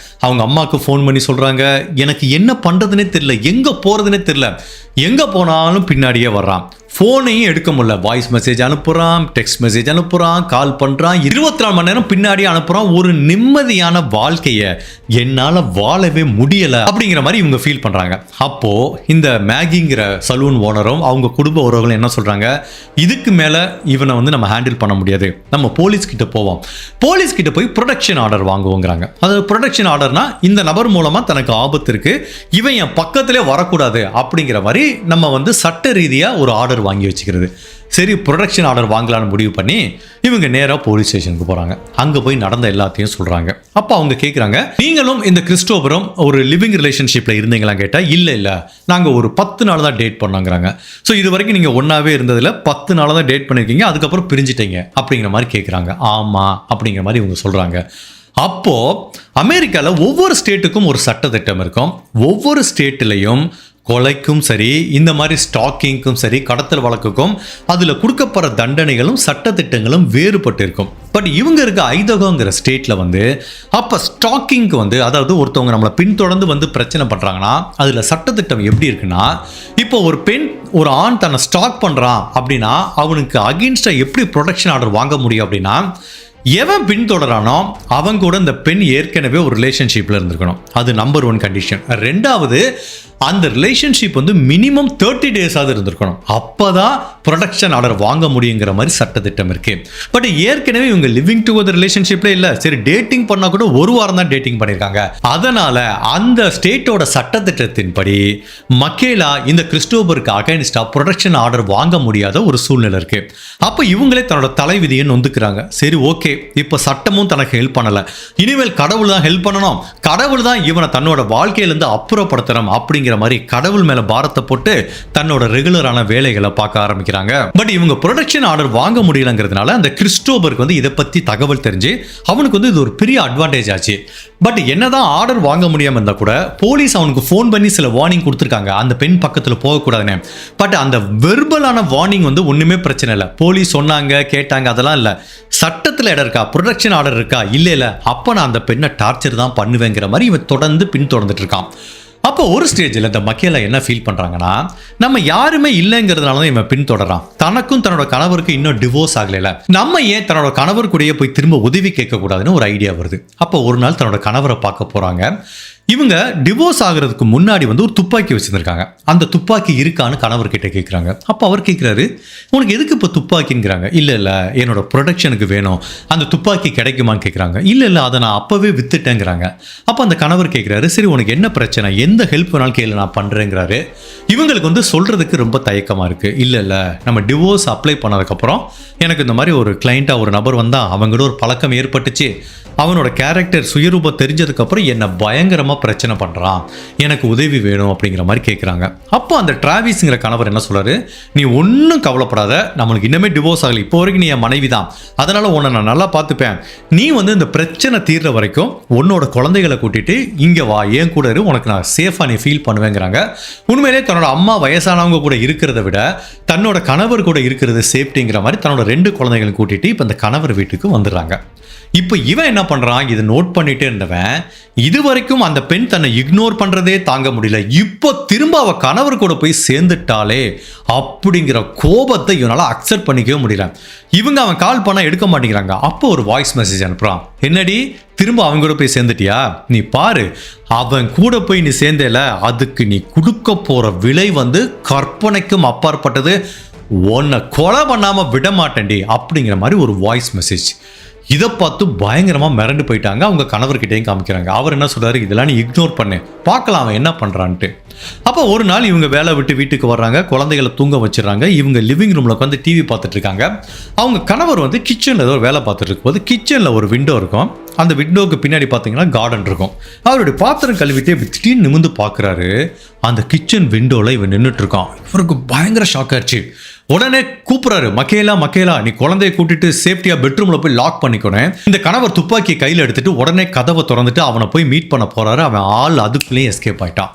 அவங்க அம்மாவுக்கு ஃபோன் பண்ணி சொல்றாங்க, எனக்கு என்ன பண்றதுனே தெரியல, எங்க போறதுனே தெரியல, எங்க போனாலும் பின்னாடியே வர்றான், ஃபோனையும் எடுக்க முடியல, வாய்ஸ் மெசேஜ் அனுப்புறான், டெக்ஸ்ட் மெசேஜ் அனுப்புறான், கால் பண்றான், 24 மணி நேரம் பின்னாடி அனுப்புறான். ஒரு நிம்மதியான வாழ்க்கையை என்னால வாழவே முடியல அப்படிங்கிற மாதிரி இவங்க ஃபீல் பண்றாங்க. அப்போ இந்த மேகிங்கிற சலூன் ஓனரும் அவங்க குடும்ப உறவுகளும் என்ன சொல்றாங்க, இதுக்கு மேல இவனை வந்து நம்ம ஹேண்டில் பண்ண முடியாது, நம்ம போலீஸ் கிட்ட போவோம், போலீஸ் கிட்ட போய் ப்ரொடெக்ஷன் ஆர்டர் வாங்குவோங்கிறாங்க. அது ப்ரொடெக்ஷன் ஆர்டர்னா இந்த நபர் மூலமா தனக்கு ஆபத்து இருக்கு, இவன் என் பக்கத்திலே வரக்கூடாது அப்படிங்கிற மாதிரி நம்ம வந்து சட்ட ரீதியா ஒரு ஆர்டர் வாங்கி வச்சுக்கிறது. சரி, ப்ரொடெக்ஷன் ஆர்டர் வாங்கலான்னு முடிவு பண்ணி இவங்க நேராக போலீஸ் ஸ்டேஷனுக்கு போறாங்க. அங்க போய் நடந்த எல்லாத்தையும் சொல்றாங்க. அப்ப அவங்க கேட்குறாங்க, நீங்களும் இந்த கிறிஸ்டோபரும் ஒரு லிவிங் ரிலேஷன்ஷிப்ல இருந்தீங்களா கேட்டா, இல்ல நாங்க ஒரு 10 நாள் தான் டேட் பண்ணோங்கிறாங்க. ஸோ இது வரைக்கும் நீங்க ஒன்னாவே இருந்ததுல 10 நாள் தான் டேட் பண்ணிருக்கீங்க, அதுக்கப்புறம் பிரிஞ்சிட்டீங்க அப்படிங்கிற மாதிரி கேட்குறாங்க. ஆமா அப்படிங்கிற மாதிரி இவங்க சொல்றாங்க. அப்போ அமெரிக்காவில் ஒவ்வொரு ஸ்டேட்டுக்கும் ஒரு சட்டத்திட்டம் இருக்கும். ஒவ்வொரு ஸ்டேட்லையும் கொலைக்கும் சரி, இந்த மாதிரி ஸ்டாக்கிங்க்கும் சரி, கடத்தல் வழக்குக்கும் அதில் கொடுக்கப்படுற தண்டனைகளும் சட்டத்திட்டங்களும் வேறுபட்டு இருக்கும். பட் இவங்க இருக்க ஐதகோங்கிற ஸ்டேட்டில் வந்து அப்போ ஸ்டாக்கிங்க்கு வந்து, அதாவது ஒருத்தவங்க நம்மளை பின்தொடர்ந்து பிரச்சனை பண்ணுறாங்கன்னா அதில் சட்டத்திட்டம் எப்படி இருக்குன்னா, இப்போ ஒரு ஆண் தன்னை ஸ்டாக் பண்ணுறான் அப்படின்னா அவனுக்கு அகெயின்ஸ்டாக எப்படி ப்ரொடெக்ஷன் ஆர்டர் வாங்க முடியும் அப்படின்னா, எவன் பின்தொடரானோ அவங்க கூட இந்த பெண் ஏற்கனவே ஒரு ரிலேஷன்ஷிப்பில் இருந்திருக்கணும். அது நம்பர் 1 கண்டிஷன். 2வது, அந்த ரிலேஷன்ஷிப் வந்து மினிமம் 30 டேஸாவது இருந்திருக்கணும். அப்போதான் ப்ரொடெக்ஷன் ஆர்டர் வாங்க முடியுங்கிற மாதிரி சட்டத்திட்டம் இருக்கு. பட் ஏற்கனவே இவங்க லிவிங் டுகெதர் ரிலேஷன்ஷிப்ல இல்லை, சரி டேட்டிங் பண்ணா கூட ஒரு வாரம் தான் டேட்டிங் பண்ணியிருக்காங்க. அதனால அந்த ஸ்டேட்டோட சட்டத்திட்டத்தின்படி மக்கேலா இந்த கிறிஸ்டோபருக்கு அகைன்ஸ்டா ப்ரொடெக்ஷன் ஆர்டர் வாங்க முடியாத ஒரு சூழ்நிலை இருக்கு. அப்போ இவங்களே தன்னோட தலைவிதியை நொந்துக்கிறாங்க. சரி ஓகே, இப்போ சட்டமும் தனக்கு ஹெல்ப் பண்ணல, இனிமேல் கடவுள் தான் ஹெல்ப் பண்ணணும், கடவுள் தான் இவனை தன்னோட வாழ்க்கையிலிருந்து அப்புறப்படுத்தணும் அப்படிங்கிற மாதிரி கடவுள் மேல பாரத்தை போட்டு தன்னோட ரெகுலரான வேலைகளை பார்க்க ஆரம்பிக்கிறாங்க. பட் இவங்க ப்ரொடெக்ஷன் ஆர்டர் வாங்க முடியலங்கிறதுனால அந்த கிறிஸ்டோபருக்கு வந்து இதை பத்தி தகவல் தெரிஞ்சு அவனுக்கு வந்து இது ஒரு பெரிய அட்வான்டேஜ் ஆச்சு. பட் என்னதான் ஆர்டர் வாங்க முடியாம இருந்தா கூட போலீஸ் அவனுக்கு ஃபோன் பண்ணி சில வார்னிங் கொடுத்துருக்காங்க, அந்த பெண் பக்கத்துல போகக்கூடாதுன்னு. பட் அந்த வெர்பலான வார்னிங் வந்து ஒண்ணுமே பிரச்சனை இல்லை. போலீஸ் சொன்னாங்க, கேட்டாங்க, அதெல்லாம் இல்லை. சட்டத்தில் இடம் இருக்கா, ப்ரொடெக்ஷன் ஆர்டர் இருக்கா, இல்லை அப்போ நான் அந்த பெண்ணை டார்ச்சர் தான் பண்ணுவேங்கிற மாதிரி இவன் தொடர்ந்து பின்தொடர்ந்துட்டு இருக்கான். அப்போ ஒரு ஸ்டேஜில் இந்த மக்கேலா என்ன ஃபீல் பண்ணுறாங்கன்னா, நம்ம யாருமே இல்லைங்கிறதுனால தான் இவன் பின்தொடரான், தனக்கும் தன்னோட கணவருக்கு இன்னும் டிவோர்ஸ் ஆகலைல, நம்ம ஏன் தன்னோட கணவர் கூடயே போய் திரும்ப உதவி கேட்கக்கூடாதுன்னு ஒரு ஐடியா வருது. அப்போ ஒரு நாள் தன்னோட கணவரை பார்க்க போகிறாங்க. இவங்க டிவோர்ஸ் ஆகிறதுக்கு முன்னாடி வந்து ஒரு துப்பாக்கி வச்சுருந்துருக்காங்க. அந்த துப்பாக்கி இருக்கான்னு கணவர்கிட்ட கேட்குறாங்க. அப்போ அவர் கேட்குறாரு, உனக்கு எதுக்கு இப்போ துப்பாக்கிங்கிறாங்க. இல்லை என்னோட ப்ரொடெக்ஷனுக்கு வேணும், அந்த துப்பாக்கி கிடைக்குமான்னு கேட்குறாங்க. இல்லை அதை நான் அப்போவே வித்துட்டேங்கிறாங்க. அப்போ அந்த கணவர் கேட்குறாரு, சரி உனக்கு என்ன பிரச்சனை, எந்த ஹெல்ப் வேணாலும் கேளு, நான் பண்ணுறேங்கிறாரு. இவங்களுக்கு வந்து சொல்கிறதுக்கு ரொம்ப தயக்கமாக இருக்குது. இல்லை நம்ம டிவோர்ஸ் அப்ளை பண்ணதுக்கப்புறம் எனக்கு இந்த மாதிரி ஒரு கிளைண்ட்டாக ஒரு நபர் வந்தால் அவங்களோட ஒரு பழக்கம் ஏற்பட்டுச்சு, அவனோட கேரக்டர் சுயரூபம் தெரிஞ்சதுக்கப்புறம் என்னை பயங்கரமாக பிரச்சனை பண்ணுறான், எனக்கு உதவி வேணும் அப்படிங்கிற மாதிரி கேட்குறாங்க. அப்போ அந்த டிராவிஸ்ங்கிற கணவர் என்ன சொல்கிறாரு, நீ ஒன்றும் கவலைப்படாத, நம்மளுக்கு இன்னமே டிவோர்ஸ் ஆகலை, இப்போ வரைக்கும் நீ என் மனைவி தான், அதனால் உன்னை நான் நல்லா பார்த்துப்பேன், நீ வந்து இந்த பிரச்சனை தீர்ற வரைக்கும் உன்னோட குழந்தைகளை கூட்டிகிட்டு இங்கே வா, ஏன் கூட இரு, உனக்கு நான் சேஃபாக நீ ஃபீல் பண்ணுவேங்கிறாங்க. உண்மையிலே தன்னோட அம்மா வயசானவங்க கூட இருக்கிறத விட தன்னோட கணவர் கூட இருக்கிறது சேஃப்டிங்கிற மாதிரி தன்னோட 2 குழந்தைகளை கூட்டிகிட்டு இப்போ இந்த கணவர் வீட்டுக்கு வந்துடுறாங்க. இப்போ இவன் என்ன பண்ணுறான், இதை நோட் பண்ணிட்டே இருந்தவன் இது வரைக்கும் அந்த பெண் தன்னை இக்னோர் பண்ணுறதே தாங்க முடியல, இப்போ திரும்ப அவள் கணவர் கூட போய் சேர்ந்துட்டாலே அப்படிங்கிற கோபத்தை இவனால் அக்செப்ட் பண்ணிக்கவே முடியல. இவங்க அவன் கால் பண்ணால் எடுக்க மாட்டேங்கிறாங்க. அப்போ ஒரு வாய்ஸ் மெசேஜ் அனுப்புகிறான், என்னடி திரும்ப அவங்க கூட போய் சேர்ந்துட்டியா, நீ பாரு அவன் கூட போய் நீ சேர்ந்தேல, அதுக்கு நீ கொடுக்க போகிற விலை வந்து கற்பனைக்கும் அப்பாற்பட்டது, உன்னை கொலை பண்ணாமல் விட மாட்டேன்டி அப்படிங்கிற மாதிரி ஒரு வாய்ஸ் மெசேஜ். இதை பார்த்து பயங்கரமாக மிரண்டு போயிட்டாங்க. அவங்க கணவர்கிட்டையும் காமிக்கிறாங்க. அவர் என்ன சொல்கிறாரு, இதெல்லாம் நீ இக்னோர் பண்ணு, பார்க்கலாம் அவன் என்ன பண்ணுறான்ட்டு. அப்போ ஒரு நாள் இவங்க வேலை விட்டு வீட்டுக்கு வர்றாங்க, குழந்தைகளை தூங்க வச்சிடறாங்க. இவங்க லிவிங் ரூமில் உட்காந்து டிவி பார்த்துட்டு இருக்காங்க. அவங்க கணவர் வந்து கிச்சனில் ஏதோ வேலை பார்த்துட்டு இருக்கும்போது கிச்சனில் ஒரு விண்டோ இருக்கும். அந்த விண்டோவுக்கு பின்னாடி பார்த்தீங்கன்னா கார்டன் இருக்கும். அவருடைய பாத்திரம் கழுவிட்டே திடீர்னு நிமிந்து பார்க்குறாரு, அந்த கிச்சன் விண்டோவில் இவன் நின்றுட்டு இருக்கான். இவருக்கு பயங்கர ஷாக் ஆயிடுச்சு. உடனே கூப்பிட்றாரு, மக்கேலா நீ குழந்தைய கூட்டிட்டு சேஃப்டியா பெட்ரூம்ல போய் லாக் பண்ணிக்கணும். இந்த கணவர் துப்பாக்கி கையில் எடுத்துட்டு உடனே கதவை திறந்துட்டு அவனை போய் மீட் பண்ண போறாரு. அவன் ஆள் அதுக்குள்ளேயே எஸ்கேப் ஆயிட்டான்.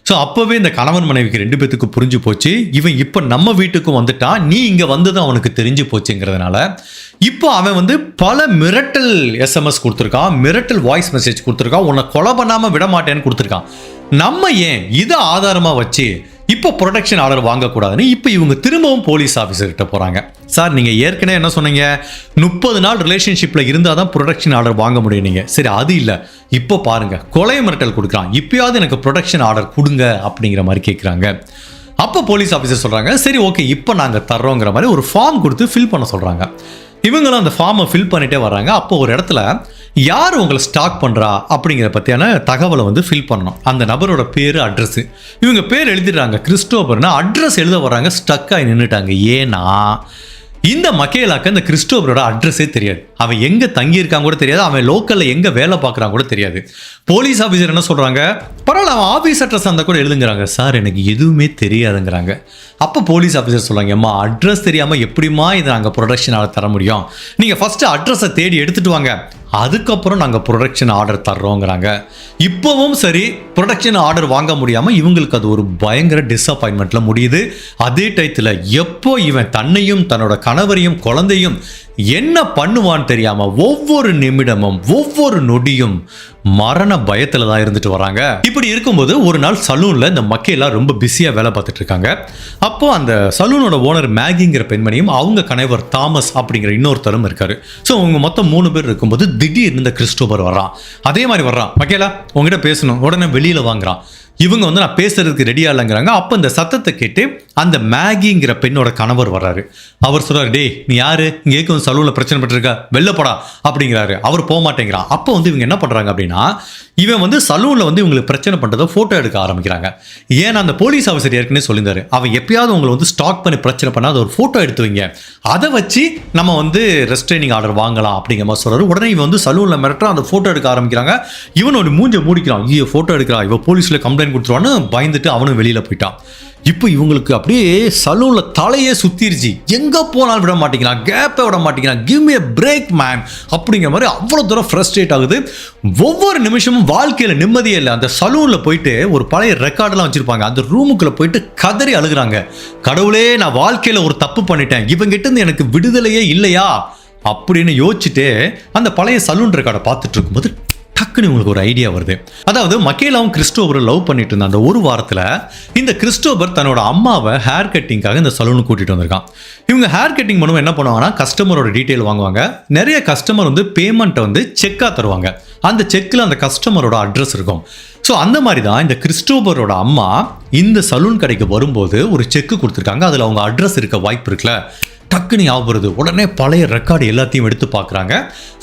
ஸோ அப்போவே இந்த கணவன் மனைவிக்கு 2 பேத்துக்கு புரிஞ்சு போச்சு, இவன் இப்போ நம்ம வீட்டுக்கு வந்துட்டான், நீ இங்கே வந்தது அவனுக்கு தெரிஞ்சு போச்சுங்கிறதுனால இப்போ அவன் வந்து பல மிரட்டல் எஸ்எம்எஸ் கொடுத்துருக்கான், மிரட்டல் வாய்ஸ் மெசேஜ் கொடுத்துருக்கான், உன்னை கொலை பண்ணாமல் விட மாட்டேன்னு கொடுத்துருக்கான். நம்ம ஏன் இதை ஆதாரமாக வச்சு இப்போ ப்ரொடெக்ஷன் ஆர்டர் வாங்கக்கூடாதுன்னு இப்போ இவங்க திரும்பவும் போலீஸ் ஆஃபீஸர்கிட்ட போகிறாங்க. சார் நீங்கள் ஏற்கனவே என்ன சொன்னீங்க, 30 நாள் ரிலேஷன்ஷிப்பில் இருந்தால் தான் ப்ரொடெக்ஷன் ஆர்டர் வாங்க முடியும். நீங்கள் சரி அது இல்லை, இப்போ பாருங்கள் கொலை மிரட்டல் கொடுக்குறான், இப்போயாவது எனக்கு ப்ரொடெக்ஷன் ஆர்டர் கொடுங்க அப்படிங்கிற மாதிரி கேட்குறாங்க. அப்போ போலீஸ் ஆஃபீஸர் சொல்கிறாங்க, சரி ஓகே இப்போ நாங்கள் தர்றோங்கிற மாதிரி ஒரு ஃபார்ம் கொடுத்து ஃபில் பண்ண சொல்கிறாங்க. இவங்களும் அந்த ஃபார்மை ஃபில் பண்ணிகிட்டே வராங்க. அப்போ ஒரு இடத்துல யார் உங்களை ஸ்டாக் பண்ணுறா அப்படிங்கிற பற்றியான தகவலை வந்து ஃபில் பண்ணணும். அந்த நபரோட பேர், அட்ரஸ், இவங்க பேர் எழுதிடுறாங்க கிறிஸ்டோபர்னா, அட்ரஸ் எழுத வராங்க, ஸ்டக் ஆகி நின்றுட்டாங்க. ஏன்னா இந்த மக்கேலாக்கு அந்த கிறிஸ்டோபரோட அட்ரஸே தெரியாது. அவன் எங்கே தங்கியிருக்காங்க கூட தெரியாது, அவன் லோக்கலில் எங்கே வேலை பார்க்குறாங்க கூட தெரியாது. போலீஸ் ஆஃபீஸர் என்ன சொல்கிறாங்க, பரவாயில்ல அவன் ஆஃபீஸ் அட்ரஸ் அந்த கூட எழுதுங்கிறாங்க. சார் எனக்கு எதுவுமே தெரியாதுங்கிறாங்க. அப்போ போலீஸ் ஆஃபீஸர் சொல்கிறாங்க, அம்மா அட்ரஸ் தெரியாமல் எப்படிமா இதை நாங்கள் ப்ரொடக்ஷனால் தர முடியும், நீங்கள் ஃபஸ்ட்டு அட்ரஸை தேடி எடுத்துகிட்டு வாங்க, அதுக்கப்புறம் நாங்கள் ப்ரொடக்ஷன் ஆர்டர் தர்றோங்கிறாங்க. இப்போவும் சரி ப்ரொடக்ஷன் ஆர்டர் வாங்க முடியாமல் இவங்களுக்கு அது ஒரு பயங்கர டிஸப்பாயின்மெண்ட்டில் முடியுது. அதே டயத்தில் எப்போ இவன் தன்னையும் தன்னோட கணவரையும் குழந்தையும் என்ன பண்ணுவான்னு தெரியாம ஒவ்வொரு நிமிடமும் ஒவ்வொரு நொடியும் மரண பயத்துல தான் இருந்துட்டு வராங்க. இப்படி இருக்கும்போது ஒரு நாள் சலூன்ல இந்த மக்கெல்லாம் ரொம்ப பிஸியா வேலை பார்த்துட்டு இருக்காங்க. அப்போ அந்த சலூனோட ஓனர் மேகிங்கிற பெண்மணியும் அவங்க கணவர் தாமஸ் அப்படிங்கிற இன்னொருத்தரும் இருக்காரு. ஸோ அவங்க மொத்தம் 3 பேர் இருக்கும்போது திடீர்னு இந்த கிறிஸ்டோபர் வர்றான். அதே மாதிரி வர்றான், மக்கேலா உங்ககிட்ட பேசணும், உடனே வெளியில வாங்குறான். இவங்க வந்து நான் பேசுறதுக்கு ரெடியா இல்லைங்கிறாங்க. அப்போ இந்த சத்தத்தை கேட்டு அந்த மேகிங்கிற பெண்ணோட கணவர் வர்றாரு. அவர் சொல்றாரு, டே நீ யாரு, இங்கே வந்து சலூன்ல பிரச்சனை பட்டிருக்கா, வெளிலப்படா அப்படிங்கிறாரு. அவர் போக மாட்டேங்கிறான். அப்போ வந்து இவங்க என்ன பண்றாங்க அப்படின்னா, இவன் வந்து சலூன்ல வந்து இவங்களுக்கு பிரச்சனை பண்றதை போட்டோ எடுக்க ஆரம்பிக்கிறாங்க. ஏன்னா அந்த போலீஸ் ஆஃபீஸர் ஏற்கனவே சொல்லியிருந்தாரு, அவன் எப்பயாவது உங்களை வந்து ஸ்டாக் பண்ணி பிரச்சனை பண்ணா அதை ஒரு போட்டோ எடுத்து வைங்க, அதை வச்சு நம்ம வந்து ரெஸ்ட்ரைனிங் ஆர்டர் வாங்கலாம் அப்படிங்கிற மாதிரி சொல்றாரு. உடனே இவன் வந்து சலூன்ல மிரட்டுறான், அந்த போட்டோ எடுக்க ஆரம்பிக்கிறாங்க. இவனோட மூஞ்ச மூடிக்கிறான், ஐயோ போட்டோ எடுக்கிறான், இவன் போலீஸ்ல கம்ப்ளைண்ட் கொடுத்துருவான்னு பயந்துட்டு அவனும் வெளியில போயிட்டான். இப்போ இவங்களுக்கு அப்படியே சலூன்ல தலையே சுத்திருச்சு, எங்க போனாலும் விட மாட்டேங்கிறான், கேப்பை விட மாட்டேங்கிறான், give me a break man அப்படிங்கிற மாதிரி அவ்வளோ தூரம் ஃப்ரஸ்ட்ரேட் ஆகுது. ஒவ்வொரு நிமிஷமும் வாழ்க்கையில் நிம்மதியே இல்லை. அந்த சலூன்ல போயிட்டு ஒரு பழைய ரெக்கார்டெல்லாம் வச்சிருப்பாங்க, அந்த ரூமுக்குள்ள போயிட்டு கதறி அழுகுறாங்க. கடவுளே நான் வாழ்க்கையில் ஒரு தப்பு பண்ணிட்டேன், இவங்கிட்ட இருந்து எனக்கு விடுதலையே இல்லையா அப்படின்னு யோசிச்சுட்டு அந்த பழைய சலூன் ரெக்கார்டை பார்த்துட்டு இருக்கும்போது டக்குன்னு உங்களுக்கு ஒரு ஐடியா வருது. அதாவது மக்கேலாவும் கிறிஸ்டோபரை லவ் பண்ணிட்டு இருந்த அந்த ஒரு வாரத்தில் இந்த கிறிஸ்டோபர் தன்னோட அம்மாவை ஹேர் கட்டிங்காக இந்த சலூனுக்கு கூட்டிட்டு வந்திருக்கான். இவங்க ஹேர் கட்டிங் பண்ணுவோம் என்ன பண்ணுவாங்கன்னா, கஸ்டமரோட டீட்டெயில் வாங்குவாங்க. நிறைய கஸ்டமர் வந்து பேமெண்ட்டை வந்து செக்காக தருவாங்க. அந்த செக்கில் அந்த கஸ்டமரோட அட்ரஸ் இருக்கும். ஸோ அந்த மாதிரி தான் இந்த கிறிஸ்டோபரோட அம்மா இந்த சலூன் கடைக்கு வரும்போது ஒரு செக்கு கொடுத்துருக்காங்க. அதில் அவங்க அட்ரஸ் இருக்க வாய்ப்பு இருக்குல்ல, டக்குன்னு ஞாபகம் வருது. உடனே பழைய ரெக்கார்டு எல்லாத்தையும் எடுத்து பார்க்குறாங்க.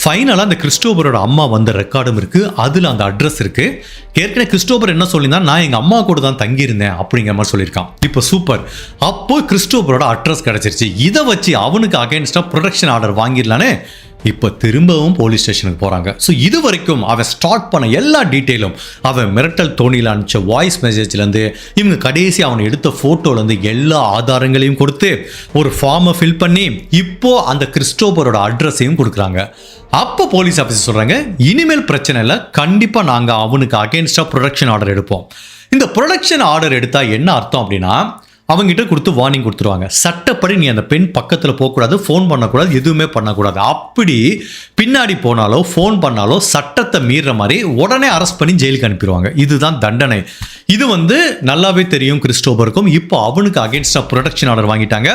ஃபைனலாக அந்த கிறிஸ்டோபரோட அம்மா வந்த ரெக்கார்டும் இருக்குது, அதில் அந்த அட்ரஸ் இருக்குது. ஏற்கனவே கிறிஸ்டோபர் என்ன சொல்லியிருந்தா, நான் எங்கள் அம்மா கூட தான் தங்கியிருந்தேன் அப்படிங்கிற மாதிரி சொல்லியிருக்கான். இப்போ சூப்பர், அப்போ கிறிஸ்டோபரோட அட்ரஸ் கிடச்சிருச்சு. இதை வச்சு அவனுக்கு அகைன்ஸ்டாக ப்ரொடக்ஷன் ஆர்டர் வாங்கிடலான்னு இப்போ திரும்பவும் போலீஸ் ஸ்டேஷனுக்கு போகிறாங்க. ஸோ இது வரைக்கும் அவன் ஸ்டார்ட் பண்ண எல்லா டீட்டெயிலும், அவன் மிரட்டல் தோணியில் அனுப்பிச்ச வாய்ஸ் மெசேஜ்லேருந்து இவங்க கடைசி அவனை எடுத்த ஃபோட்டோலேருந்து எல்லா ஆதாரங்களையும் கொடுத்து ஒரு ஃபார்மை ஃபில் பண்ணி இப்போ அந்த கிறிஸ்டோபரோட அட்ரஸையும் கொடுக்குறாங்க. அப்போ போலீஸ் ஆஃபீஸர் சொல்கிறாங்க, இனிமேல் பிரச்சனை இல்லை, கண்டிப்பாக நாங்கள் அவனுக்கு அகெயின்ஸ்டாக ப்ரொடக்ஷன் ஆர்டர் எடுப்போம். இந்த ப்ரொடக்ஷன் ஆர்டர் எடுத்தால் என்ன அர்த்தம் அப்படின்னா, அவங்ககிட்ட கொடுத்து வார்னிங் கொடுத்துருவாங்க. சட்டப்படி நீ அந்த பெண் பக்கத்தில் போகக்கூடாது, ஃபோன் பண்ணக்கூடாது, எதுவுமே பண்ணக்கூடாது. அப்படி பின்னாடி போனாலோ ஃபோன் பண்ணாலோ சட்டத்தை மீற மாதிரி உடனே அரெஸ்ட் பண்ணி ஜெயிலுக்கு அனுப்பிடுவாங்க. இதுதான் தண்டனை. இது வந்து நல்லாவே தெரியும் கிறிஸ்டோபருக்கும். இப்போ அவனுக்கு அகேன்ஸ்டாக ப்ரொடக்ஷன் ஆர்டர் வாங்கிட்டாங்க.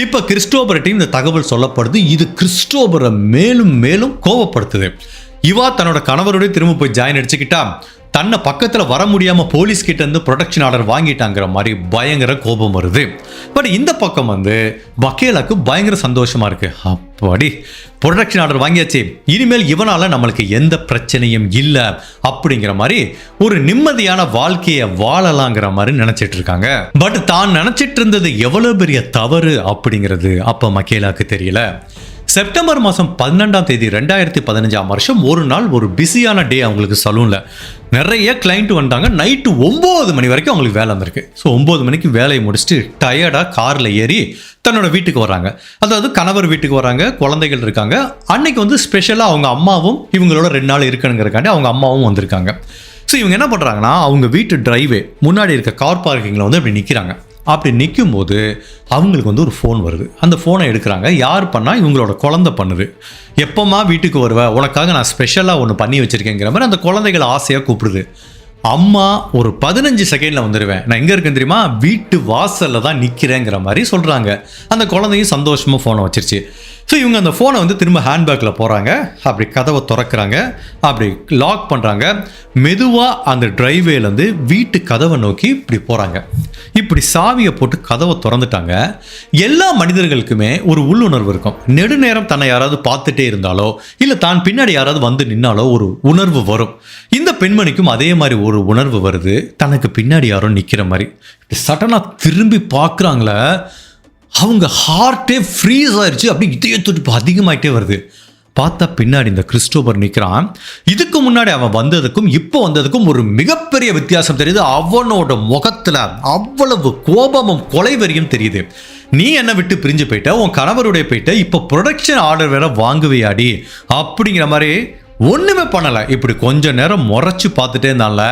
இப்போ கிறிஸ்டோபர்கிட்டையும் இந்த தகவல் சொல்லப்படுது. இது கிறிஸ்டோபரை மேலும் மேலும் கோவப்படுத்துது. இவா தன்னோட கணவரோடய திரும்ப போய் ஜாயின் அடிச்சுக்கிட்டா, தன்னை பக்கத்தில் வர முடியாமல் போலீஸ் கிட்ட இருந்து ப்ரொடக்ஷன் ஆர்டர் வாங்கிட்டாங்கிற மாதிரி பயங்கர கோபம் வருது. பட் இந்த பக்கம் வந்து மக்கேலாக்கு பயங்கர சந்தோஷமா இருக்கு. அப்படி ப்ரொடக்ஷன் ஆர்டர் வாங்கியாச்சு, இனிமேல் இவனால நம்மளுக்கு எந்த பிரச்சனையும் இல்லை அப்படிங்கிற மாதிரி ஒரு நிம்மதியான வாழ்க்கையை வாழலாங்கிற மாதிரி நினைச்சிட்டு இருக்காங்க. பட் தான் நினைச்சிட்டு இருந்தது எவ்வளவு பெரிய தவறு அப்படிங்கிறது அப்ப மக்கேலாக்கு தெரியல. செப்டம்பர் மாதம் 12ஆம் தேதி 2015ஆம் வருஷம் ஒரு நாள் ஒரு பிஸியான டே அவங்களுக்கு சலூனில். நிறைய கிளைண்ட் வந்தாங்க. நைட்டு 9 மணி வரைக்கும் அவங்களுக்கு வேலை வந்திருக்கு. ஸோ 9 மணிக்கு வேலையை முடிச்சுட்டு டயர்டாக காரில் ஏறி தன்னோட வீட்டுக்கு வராங்க. அதாவது கணவர் வீட்டுக்கு வராங்க, குழந்தைகள் இருக்காங்க. அன்னைக்கு வந்து ஸ்பெஷலாக அவங்க அம்மாவும் இவங்களோட 2 நாள் இருக்கணுங்கிறக்காண்டி அவங்க அம்மாவும் வந்திருக்காங்க. ஸோ இவங்க என்ன பண்ணுறாங்கன்னா, அவங்க வீட்டு டிரைவே முன்னாடி இருக்க கார் பார்க்கிங்கில் வந்து அப்படி நிற்கிறாங்க. அப்படி நிற்கும் போது அவங்களுக்கு வந்து ஒரு ஃபோன் வருது. அந்த ஃபோனை எடுக்கிறாங்க. யார் பண்ணால் இவங்களோட குழந்தை பண்ணுது. எப்போம்மா வீட்டுக்கு வருவ, உனக்காக நான் ஸ்பெஷலாக ஒன்று பண்ணி வச்சுருக்கேங்கிற மாதிரி அந்த குழந்தைகளை ஆசையாக கூப்பிடுது. அம்மா ஒரு 15 செகண்டில் வந்துடுவேன், நான் எங்கே இருக்கேன் தெரியுமா, வீட்டு வாசலில் தான் நிற்கிறேங்கிற மாதிரி சொல்கிறாங்க. அந்த குழந்தையும் சந்தோஷமாக ஃபோனை வச்சிருச்சு. ஸோ இவங்க அந்த ஃபோனை வந்து திரும்ப ஹேண்ட்பேக்கில் போகிறாங்க. அப்படி கதவை திறக்கிறாங்க, அப்படி லாக் பண்ணுறாங்க. மெதுவாக அந்த டிரைவேலேருந்து வீட்டு கதவை நோக்கி இப்படி போகிறாங்க. இப்படி சாவியை போட்டு கதவை திறந்துட்டாங்க. எல்லா மனிதர்களுக்குமே ஒரு உள்ளுணர்வு இருக்கும். நெடுநேரம் தன்னை யாராவது பார்த்துட்டே இருந்தாலோ இல்லை தான் பின்னாடி யாராவது வந்து நின்னாலோ ஒரு உணர்வு வரும். இந்த பெண்மணிக்கும் அதே மாதிரி ஒரு உணர்வு வருது, தனக்கு பின்னாடி யாரோ நிற்கிற மாதிரி. சடனாக திரும்பி பார்க்குறாங்களே, அவங்க ஹார்ட்டே ஃப்ரீஸ் ஆயிடுச்சு. அப்படி இதய துடிப்பு அதிகமாகிட்டே வருது. பார்த்தா பின்னாடி இந்த கிறிஸ்டோபர் நிற்கிறான். இதுக்கு முன்னாடி அவன் வந்ததுக்கும் இப்போ வந்ததுக்கும் ஒரு மிகப்பெரிய வித்தியாசம் தெரியுது. அவனோட முகத்தில் அவ்வளவு கோபமும் கொலைவெறியும் தெரியுது. நீ என்ன விட்டு பிரிஞ்சு போயிட்ட, உன் கணவருடைய போயிட்ட, இப்போ ப்ரொடக்ஷன் ஆர்டர் வேற வாங்குவியாடி அப்படிங்கிற மாதிரி ஒன்றுமே பண்ணலை. இப்படி கொஞ்ச நேரம் முறைச்சு பார்த்துட்டே இருந்தால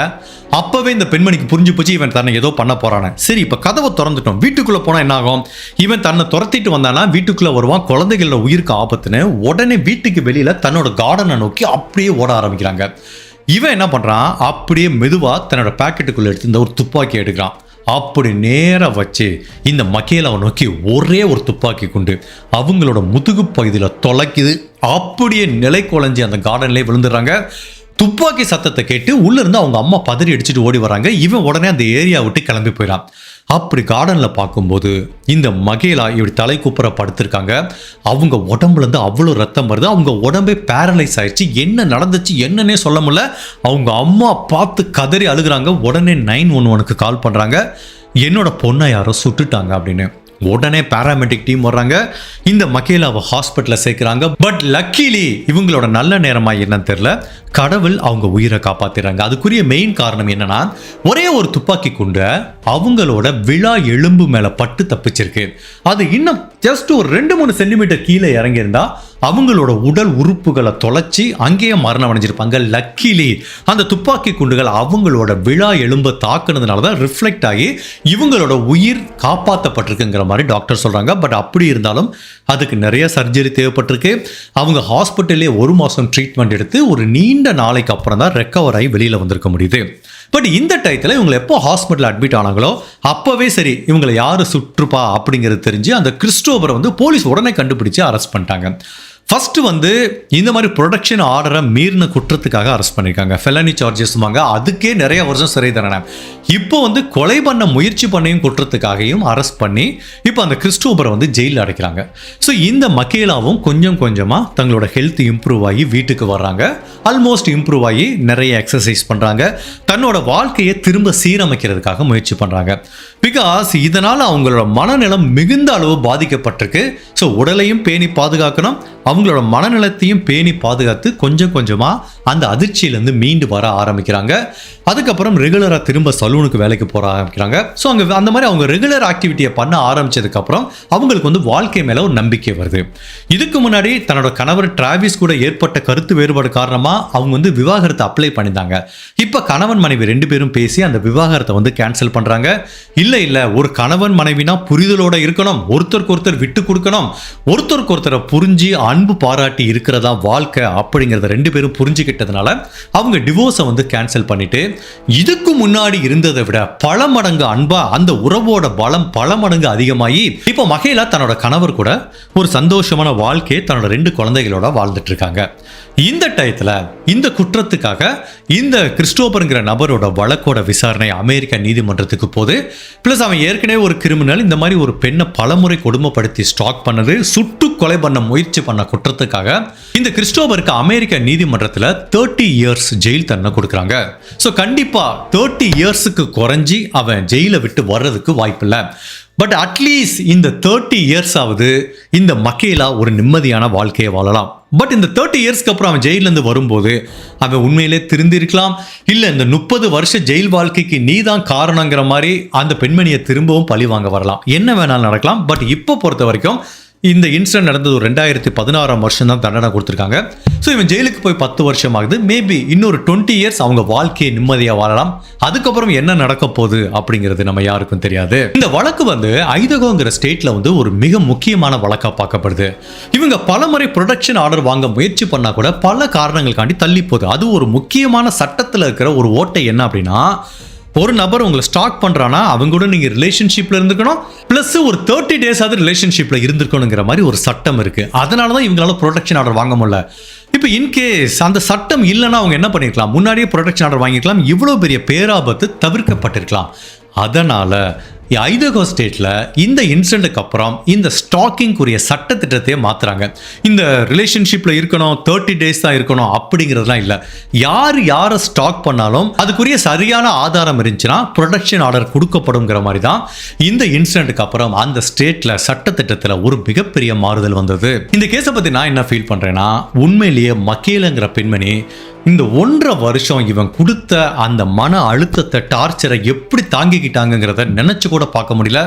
அப்போவே இந்த பெண்மணிக்கு புரிஞ்சு போச்சு இவன் தன்னை ஏதோ பண்ண போறானே. சரி, இப்போ கதவை திறந்துட்டோம், வீட்டுக்குள்ளே போனால் என்ன ஆகும்? இவன் தன்னை துரத்திட்டு வந்தானா வீட்டுக்குள்ளே வருவான், குழந்தைகளோட உயிருக்கு ஆபத்துன்னு உடனே வீட்டுக்கு வெளியில் தன்னோட கார்டனை நோக்கி அப்படியே ஓட ஆரம்பிக்கிறாங்க. இவன் என்ன பண்ணுறான், அப்படியே மெதுவாக தன்னோட பாக்கெட்டுக்குள்ளே எடுத்து இந்த ஒரு துப்பாக்கி எடுக்கிறான். அப்படி நேராக வச்சு இந்த மகேலாவை நோக்கி ஒரே ஒரு துப்பாக்கி கொண்டு அவங்களோட முதுகு பகுதியில் தொலைக்குது. அப்படியே நிலை குலைஞ்சி அந்த கார்டன்லேயே விழுந்துடுறாங்க. துப்பாக்கி சத்தத்தை கேட்டு உள்ளேருந்து அவங்க அம்மா பதறி அடிச்சுட்டு ஓடி வராங்க. இவன் உடனே அந்த ஏரியா விட்டு கிளம்பி போயிடான். அப்படி கார்டனில் பார்க்கும்போது இந்த மகேலா இப்படி தலை குப்புற படுத்திருக்காங்க. அவங்க உடம்புலேருந்து அவ்வளோ ரத்தம் வருது. அவங்க உடம்பே பேரலைஸ் ஆயிடுச்சு. என்ன நடந்துச்சு என்னன்னே சொல்ல முடியல. அவங்க அம்மா பார்த்து கதறி அழுகுறாங்க. உடனே 911க்கு கால் பண்ணுறாங்க. என்னோட பொண்ணை யாரோ சுட்டுட்டாங்க அப்படின்னு. உடனே பேராமெடிக் டீம் வர்றாங்க. இந்த மகேலாவை ஹாஸ்பிட்டலில் சேர்க்குறாங்க. பட் லக்கிலி இவங்களோட நல்ல நேரமாக என்னன்னு தெரியல, கடவுள் அவங்க உயிரை காப்பாற்றிடுறாங்க. அதுக்குரிய மெயின் காரணம் என்னன்னா, ஒரே ஒரு துப்பாக்கி குண்டு அவங்களோட விழா எலும்பு மேலே பட்டு தப்பிச்சிருக்கு. அது இன்னும் ஜஸ்ட் ஒரு 2-3 சென்டிமீட்டர் கீழே இறங்கியிருந்தா அவங்களோட உடல் உறுப்புகளை தொலைச்சி அங்கேயே மரணம் அடைஞ்சிருப்பாங்க. லக்கிலி அந்த துப்பாக்கி குண்டுகள் அவங்களோட விழா எலும்பை தாக்குனதுனால தான் ரிஃப்ளெக்ட் ஆகி இவங்களோட உயிர் காப்பாற்றப்பட்டிருக்குங்கிற மாதிரி டாக்டர் சொல்கிறாங்க. பட் அப்படி இருந்தாலும் அதுக்கு நிறைய சர்ஜரி தேவைப்பட்டிருக்கு. அவங்க ஹாஸ்பிட்டல்லே 1 மாதம் ட்ரீட்மெண்ட் எடுத்து ஒரு நீண்ட நாளைக்கு அப்புறம் தான் ரெக்கவர் ஆகி வெளியில் வந்திருக்க முடியுது. பட் இந்த டயத்தில் இவங்களை எப்போ ஹாஸ்பிட்டல் அட்மிட் ஆனாங்களோ அப்போவே சரி இவங்களை யார் சுற்றுப்பா அப்படிங்கிறது தெரிஞ்சு அந்த கிறிஸ்டோபரை போலீஸ் உடனே கண்டுபிடிச்சு அரெஸ்ட் பண்ணிட்டாங்க. ஃபர்ஸ்ட் இந்த மாதிரி ப்ரொடக்ஷன் ஆர்டரை மீறின குற்றத்துக்காக அரெஸ்ட் பண்ணியிருக்காங்க. ஃபெலனி சார்ஜஸ் அதுக்கே நிறைய வருஷம் சிறை தண்டனை. இப்போ கொலை பண்ண முயற்சி பண்ணியும் குற்றத்துக்காகவும் அரெஸ்ட் பண்ணி இப்போ அந்த கிறிஸ்டோபரை ஜெயிலில் அடைக்கிறாங்க. ஸோ இந்த மகேலாவும் கொஞ்சம் கொஞ்சமாக தங்களோட ஹெல்த் இம்ப்ரூவ் ஆகி வீட்டுக்கு வர்றாங்க. ஆல்மோஸ்ட் இம்ப்ரூவ் ஆகி நிறைய எக்ஸசைஸ் பண்ணுறாங்க. தன்னோட வாழ்க்கையை திரும்ப சீரமைக்கிறதுக்காக முயற்சி பண்ணுறாங்க. பிகாஸ் இதனால் அவங்களோட மனநலம் மிகுந்த அளவு பாதிக்கப்பட்டிருக்கு. ஸோ உடலையும் பேணி பாதுகாக்கணும், அவங்களோட மனநலத்தையும் பேணி பாதுகாத்து கொஞ்சம் கொஞ்சமாக அந்த அதிர்ச்சியிலேருந்து மீண்டு வர ஆரம்பிக்கிறாங்க. அதுக்கப்புறம் ரெகுலராக திரும்ப சலூனுக்கு வேலைக்கு போக ஆரம்பிக்கிறாங்க. ஸோ அங்கே அந்த மாதிரி அவங்க ரெகுலர் ஆக்டிவிட்டியை பண்ண ஆரம்பித்ததுக்கப்புறம் அவங்களுக்கு வாழ்க்கை மேலே ஒரு நம்பிக்கை வருது. இதுக்கு முன்னாடி தன்னோட கணவர் டிராவிஸ் கூட ஏற்பட்ட கருத்து வேறுபாடு காரணமாக அவங்க விவாகரத்தை அப்ளை பண்ணியிருந்தாங்க. இப்போ கணவன் மனைவி 2 பேரும் பேசி அந்த விவாகரத்தை கேன்சல் பண்ணுறாங்க. இல்லை ஒரு கணவன் மனைவினா புரிதலோட இருக்கணும், ஒருத்தருக்கு ஒருத்தர் விட்டு கொடுக்கணும், ஒருத்தருக்கு ஒருத்தரை புரிஞ்சு அன்பு பாராட்டி இருக்கிறதா வாழ்க்கை அப்படிங்கிறத 2 பேரும் புரிஞ்சுக்கிட்டதுனால அவங்க டிவோர்ஸை கேன்சல் பண்ணிட்டு இதுக்கு முன்னாடி இருந்ததை விட பல மடங்கு அன்பா அந்த உறவோட பலம் பல மடங்கு அதிகமாகி இப்போ மகேலா தன்னோட கணவர் கூட ஒரு சந்தோஷமான வாழ்க்கையை தன்னோட 2 குழந்தைகளோட வாழ்ந்துட்டு இருக்காங்க. இந்த டயத்தில் இந்த குற்றத்துக்காக இந்த கிறிஸ்டோபருங்கிற நபரோட வழக்கோட விசாரணை அமெரிக்க நீதிமன்றத்துக்கு போகுது. பிளஸ் அவன் ஏற்கனவே ஒரு கிரிமினல், இந்த மாதிரி ஒரு பெண்ணை பலமுறை கொடுமைப்படுத்தி ஸ்டாக் பண்ணது, சுட்டு கொலை பண்ண முயற்சி பண்ண குற்றத்துக்காக இந்த கிறிஸ்டோபருக்கு அமெரிக்க நீதிமன்றத்தில் 30 இயர்ஸ் ஜெயில் தண்டனை கொடுக்குறாங்க. ஸோ கண்டிப்பாக 30 இயர்ஸுக்கு குறைஞ்சி அவன் ஜெயிலை விட்டு வர்றதுக்கு வாய்ப்பில்லை. பட் அட்லீஸ்ட் இந்த 30 இயர்ஸ் ஆகுது இந்த மகேலா ஒரு நிம்மதியான வாழ்க்கையை வாழலாம். பட் இந்த 30 இயர்ஸ்க்கு அப்புறம் அவன் ஜெயிலேருந்து வரும்போது அவன் உண்மையிலே திருந்திருக்கலாம். இல்லை இந்த 30 வருஷ ஜெயில் வாழ்க்கைக்கு நீ தான் காரணங்கிற மாதிரி அந்த பெண்மணியை திரும்பவும் பழி வாங்க வரலாம். என்ன வேணாலும் நடக்கலாம். பட் இப்போ பொறுத்த வரைக்கும் இந்த இன்சிடென்ட் நடந்தது ஒரு 2016 வருஷம் தான் தண்டனை கொடுத்துருக்காங்க. ஸோ இவன் ஜெயிலுக்கு போய் 10 வருஷம் ஆகுது. மேபி இன்னொரு 20 இயர்ஸ் அவங்க வாழ்க்கையை நிம்மதியாக வாழலாம். அதுக்கப்புறம் என்ன நடக்க போகுது அப்படிங்கிறது நம்ம யாருக்கும் தெரியாது. இந்த வழக்கு ஐதகோங்கிற ஸ்டேட்ல ஒரு மிக முக்கியமான வழக்காக பார்க்கப்படுது. இவங்க பலமுறை ப்ரொடக்ஷன் ஆர்டர் வாங்க முயற்சி பண்ணா கூட பல காரணங்களுக்காண்டி தள்ளி போகுது. அது ஒரு முக்கியமான சட்டத்தில் இருக்கிற ஒரு ஓட்டை என்ன அப்படின்னா, ஒரு நபர் உங்களை ஸ்டாக் பண்ணுறான்னா அவங்க கூட நீங்கள் ரிலேஷன்ஷிப்பில் இருந்துக்கணும், ப்ளஸ் ஒரு 30 டேஸாவது ரிலேஷன்ஷிப்பில் இருந்துக்கணுங்கிற மாதிரி ஒரு சட்டம் இருக்குது. அதனால தான் இவங்களால ப்ரொடக்ஷன் ஆர்டர் வாங்க முடியல. இப்போ இன்கேஸ் அந்த சட்டம் இல்லைன்னா அவங்க என்ன பண்ணிருக்கலாம், முன்னாடியே ப்ரொடக்ஷன் ஆர்டர் வாங்கிக்கலாம், இவ்வளோ பெரிய பேராபத்து தவிர்க்கப்பட்டிருக்கலாம். அதனால் ஐதகோ ஸ்டேட்ல இந்த இன்சிடென்ட்க்கு அப்புறம் இந்த ஸ்டாக்கிங் உரிய சட்டத்திட்டத்தையே மாத்துறாங்க. இந்த ரிலேஷன்ஷிப்ல இருக்கணும் 30 டேஸ் தான் இருக்கணும் அப்படிங்கிறதுலாம் இல்ல. யாரை ஸ்டாக் பண்ணாலும் அதுக்குரிய சரியான ஆதாரம் இருந்துச்சுன்னா ப்ரொடக்ஷன் ஆர்டர் கொடுக்கப்படுங்கிற மாதிரி தான் இந்த இன்சிடென்ட்க்கு அப்புறம் அந்த ஸ்டேட்ல சட்டத்திட்டத்தில் ஒரு மிகப்பெரிய மாறுதல் வந்தது. இந்த கேஸை பத்தி நான் என்ன ஃபீல் பண்றேன்னா, உண்மையிலேயே மக்கேலங்கிற பெண்மணி இந்த 1.5 வருஷம் இவன் கொடுத்த அந்த மன அழுத்தத்தை, டார்ச்சரை எப்படி தாங்கிக்கிட்டாங்கிறத நினைச்சு கூட பார்க்க முடியல.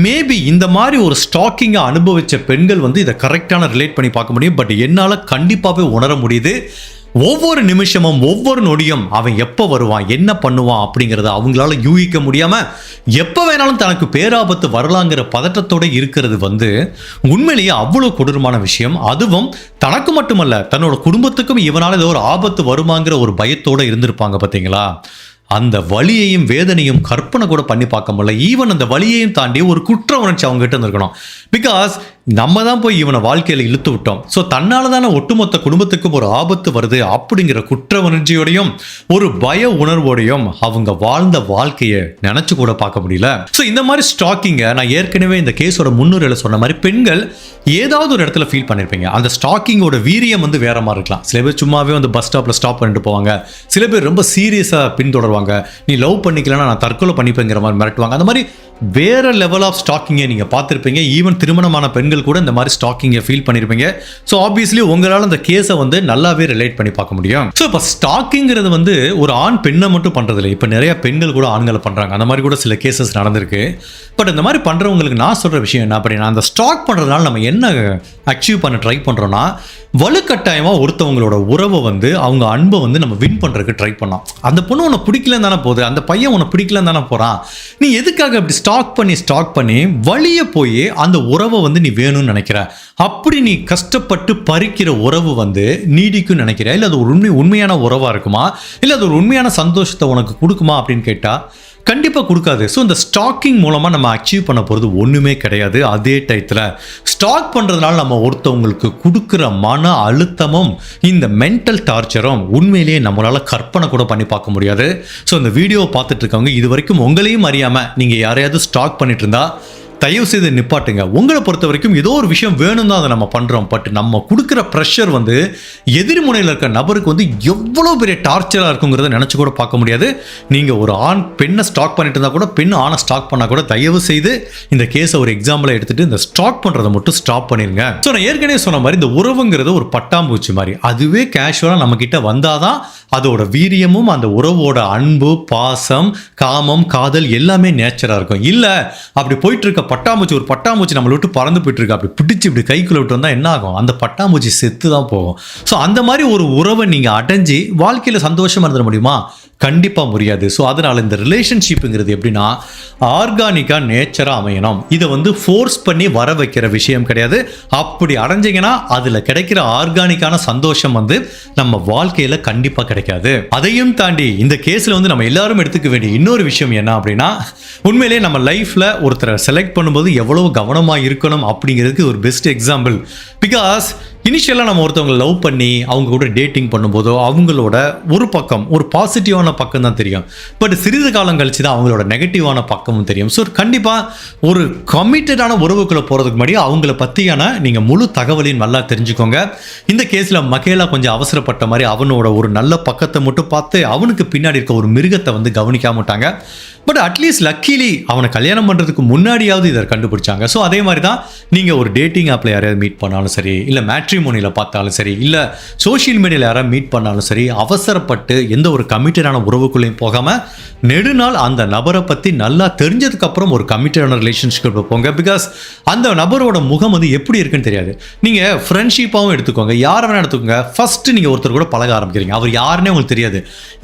மேபி இந்த மாதிரி ஒரு ஸ்டாக்கிங்கை அனுபவிச்ச பெண்கள் இதை கரெக்டான ரிலேட் பண்ணி பார்க்க முடியும். பட் என்னால் கண்டிப்பாகவே உணர முடியுது. ஒவ்வொரு நிமிஷமும் ஒவ்வொரு நொடியும் அவன் எப்போ வருவான், என்ன பண்ணுவான் அப்படிங்கிறத அவங்களால யூகிக்க முடியாம எப்போ வேணாலும் தனக்கு பேராபத்து வரலாங்கிற பதட்டத்தோட இருக்கிறது உண்மையிலேயே அவ்வளோ கொடூரமான விஷயம். அதுவும் தனக்கு மட்டுமல்ல, தன்னோட குடும்பத்துக்கும் இவனால ஏதோ ஒரு ஆபத்து வருமாங்கிற ஒரு பயத்தோட இருந்திருப்பாங்க பார்த்தீங்களா. அந்த வலியையும் வேதனையும் கற்பனை கூட பண்ணி பார்க்க முடியல. ஈவன் அந்த வலியையும் தாண்டி ஒரு குற்ற உணர்ச்சி அவங்க கிட்ட இருந்திருக்கணும். பிகாஸ் நம்ம தான் போய் இவனை வாழ்க்கையில் இழுத்து விட்டோம். ஸோ தன்னால தானே ஒட்டுமொத்த குடும்பத்துக்கும் ஒரு ஆபத்து வருது அப்படிங்கிற குற்ற உணர்ச்சியோடையும் ஒரு பய உணர்வோடையும் அவங்க வாழ்ந்த வாழ்க்கையை நினைச்சு கூட பார்க்க முடியல. ஸோ இந்த மாதிரி ஸ்டாக்கிங்கை நான் ஏற்கனவே இந்த கேஸோட முன்னுரையில் சொன்ன மாதிரி பெண்கள் ஏதாவது ஒரு இடத்துல ஃபீல் பண்ணியிருப்பீங்க. அந்த ஸ்டாக்கிங்கோட வீரியம் வேற மாதிரி இருக்கலாம். சில பேர் சும்மாவே பஸ் ஸ்டாப்பில் ஸ்டாப் பண்ணிட்டு போவாங்க. சில பேர் ரொம்ப சீரியஸாக பின்தொடர்வாங்க. நீ லவ் பண்ணிக்கலன்னா நான் தற்கொலை பண்ணிப்பேங்கிற மாதிரி மிரட்டுவாங்க. அந்த மாதிரி வேற லெவல் ஆஃப் ஸ்டாக்கிங்கை நீங்கள் பார்த்துருப்பீங்க. ஈவன் திருமணமான பெண்கள் கூட இந்த மாதிரி ஸ்டாக்கிங்கை ஃபீல் பண்ணியிருப்பீங்க. ஸோ ஆப்வியஸ்லி உங்களால் அந்த கேஸை நல்லாவே ரிலேட் பண்ணி பார்க்க முடியும். ஸோ இப்போ ஸ்டாக்கிங்கிறது ஒரு ஆண் பெண்ணை மட்டும் பண்ணுறதில்லை. இப்போ நிறைய பெண்கள் கூட ஆண்களை பண்ணுறாங்க. அந்த மாதிரி கூட சில கேசஸ் நடந்திருக்கு. பட் இந்த மாதிரி பண்ணுறவங்களுக்கு நான் சொல்கிற விஷயம் என்ன அப்படின்னா, அந்த ஸ்டாக் பண்ணுறதுனால நம்ம என்ன அச்சீவ் பண்ண ட்ரை பண்ணுறோன்னா, வலுக்கட்டாயமாக ஒருத்தவங்களோட உறவை அவங்க அன்பை நம்ம வின் பண்ணுறதுக்கு ட்ரை பண்ணோம். அந்த பொண்ணு உன்னை பிடிக்கலன்னு தானே போகுது, அந்த பையன் உன்னை பிடிக்கலன்னு தானே போகிறான். நீ எதுக்காக அப்படி ஸ்டாக் பண்ணி வழிய போய் அந்த உறவை நீ வேணும்னு நினைக்கிற? அப்படி நீ கஷ்டப்பட்டு பறிக்கிற உறவு நீடிக்கும் நினைக்கிற? இல்லை அது ஒரு உண்மையான உறவாக இருக்குமா, இல்லை அது ஒரு உண்மையான சந்தோஷத்தை உனக்கு கொடுக்குமா அப்படின்னு கேட்டால் கண்டிப்பாக கொடுக்காது. ஸோ இந்த ஸ்டாக்கிங் மூலமாக நம்ம அச்சீவ் பண்ண போகிறது ஒன்றுமே கிடையாது. அதே டயத்தில் ஸ்டாக் பண்ணுறதுனால நம்ம ஒருத்தவங்களுக்கு கொடுக்குற மன அழுத்தமும் இந்த மென்டல் டார்ச்சரும் உண்மையிலேயே நம்மளால் கற்பனை கூட பண்ணி பார்க்க முடியாது. ஸோ இந்த வீடியோவை பார்த்துட்டு இருக்கவங்க இது வரைக்கும் உங்களையும் அறியாமல் நீங்கள் யாரையாவது ஸ்டாக் பண்ணிட்டு இருந்தா தயவு செய்து நிப்பாட்டுங்க. உங்களை பொறுத்த வரைக்கும் ஏதோ ஒரு விஷயம் வேணும் தான் அதை நம்ம பண்ணுறோம். பட் நம்ம கொடுக்குற ப்ரெஷர் எதிர்முனையில் இருக்க நபருக்கு எவ்வளோ பெரிய டார்ச்சராக இருக்குங்கிறத நினச்சி கூட பார்க்க முடியாது. நீங்கள் ஒரு ஆண் பெண்ணை ஸ்டாக் பண்ணிட்டு இருந்தால் கூட, பெண் ஆணை ஸ்டாக் பண்ணால் கூட தயவு செய்து இந்த கேஸை ஒரு எக்ஸாம்பிளாக எடுத்துகிட்டு இந்த ஸ்டாக் பண்ணுறதை மட்டும் ஸ்டாப் பண்ணிடுங்க. ஸோ நான் ஏற்கனவே சொன்ன மாதிரி இந்த உறவுங்கிறது ஒரு பட்டாம்பூச்சி மாதிரி. அதுவே கேஷுவலாக நம்மக்கிட்ட வந்தால் தான் அதோட வீரியமும் அந்த உறவோட அன்பு, பாசம், காமம், காதல் எல்லாமே நேச்சராக இருக்கும். இல்லை அப்படி போயிட்டு இருக்க ஒரு பட்டாம்பூச்சி நம்மளை விட்டு பறந்து போயிட்டு இருக்கு, அப்படி பிடிச்சி இப்படி கைக்குள்ள விட்டு வந்தால் என்ன ஆகும்? அந்த பட்டாம்பூச்சி செத்து தான் போகும். ஸோ அந்த மாதிரி ஒரு உறவை நீங்கள் அடைஞ்சி வாழ்க்கையில் சந்தோஷமாக இருந்துட முடியுமா? கண்டிப்பாக முடியாது. ஸோ அதனால் இந்த ரிலேஷன்ஷிப்புங்கிறது எப்படின்னா ஆர்கானிக்காக நேச்சராக அமையணும். இதை ஃபோர்ஸ் பண்ணி வர வைக்கிற விஷயம் கிடையாது. அப்படி அடைஞ்சிங்கன்னா அதில் கிடைக்கிற ஆர்கானிக்கான சந்தோஷம் நம்ம வாழ்க்கையில் கண்டிப்பாக கிடைக்காது. அதையும் தாண்டி இந்த கேஸில் நம்ம எல்லாரும் எடுத்துக்க வேண்டிய இன்னொரு விஷயம் என்ன அப்படின்னா, உண்மையிலே நம்ம லைஃப்பில் ஒருத்தரை செலக்ட் பண்ணும்போது எவ்வளவு கவனமாக இருக்கணும் அப்படிங்கிறதுக்கு ஒரு பெஸ்ட் எக்ஸாம்பிள். பிகாஸ் இனிஷியலாக நம்ம ஒருத்தவங்களை லவ் பண்ணி அவங்க கூட டேட்டிங் பண்ணும்போதோ அவங்களோட ஒரு பக்கம், ஒரு பாசிட்டிவான பக்கம் தான் தெரியும். பட் சிறிது காலம் கழிச்சு தான் அவங்களோட நெகட்டிவான பக்கமும் தெரியும். ஸோ கண்டிப்பாக ஒரு கமிட்டடான உறவுக்குள்ளே போகிறதுக்கு முன்னாடி அவங்கள பற்றியான நீங்கள் முழு தகவலையும் நல்லா தெரிஞ்சுக்கோங்க. இந்த கேஸில் மகேலா கொஞ்சம் அவசரப்பட்ட மாதிரி அவனோட ஒரு நல்ல பக்கத்தை மட்டும் பார்த்து அவனுக்கு பின்னாடி இருக்க ஒரு மிருகத்தை கவனிக்காம விட்டாங்க. பட் அட்லீஸ்ட் லக்கிலி அவனை கல்யாணம் பண்ணுறதுக்கு முன்னாடியாவது இதை கண்டுபிடிச்சாங்க. ஸோ அதே மாதிரி தான் நீங்கள் ஒரு டேட்டிங் ஆப்பில் யாரையாவது மீட் பண்ணாலும் சரி, இல்லை மேட்ரிமோனியில் பார்த்தாலும் சரி, இல்லை சோஷியல் மீடியாவில் யாராவது மீட் பண்ணாலும் சரி, அவசரப்பட்டு எந்த ஒரு கமிட்டடான உறவுக்குள்ளேயும் போகாமல் நெடுநாள் அந்த நபரை பற்றி நல்லா தெரிஞ்சதுக்கப்புறம் ஒரு கமிட்டடான ரிலேஷன்ஷிப் போங்க. பிகாஸ் அந்த நபரோட முகம் எப்படி இருக்குன்னு தெரியாது. நீங்கள் ஃப்ரெண்ட்ஷிப்பாகவும் எடுத்துக்கோங்க, யாரை வேணால் எடுத்துக்கோங்க. ஃபஸ்ட்டு நீங்கள் ஒருத்தர் கூட பழக ஆரம்பிக்கிறீங்க, அவர் யாருன்னே உங்களுக்கு தெரியாது.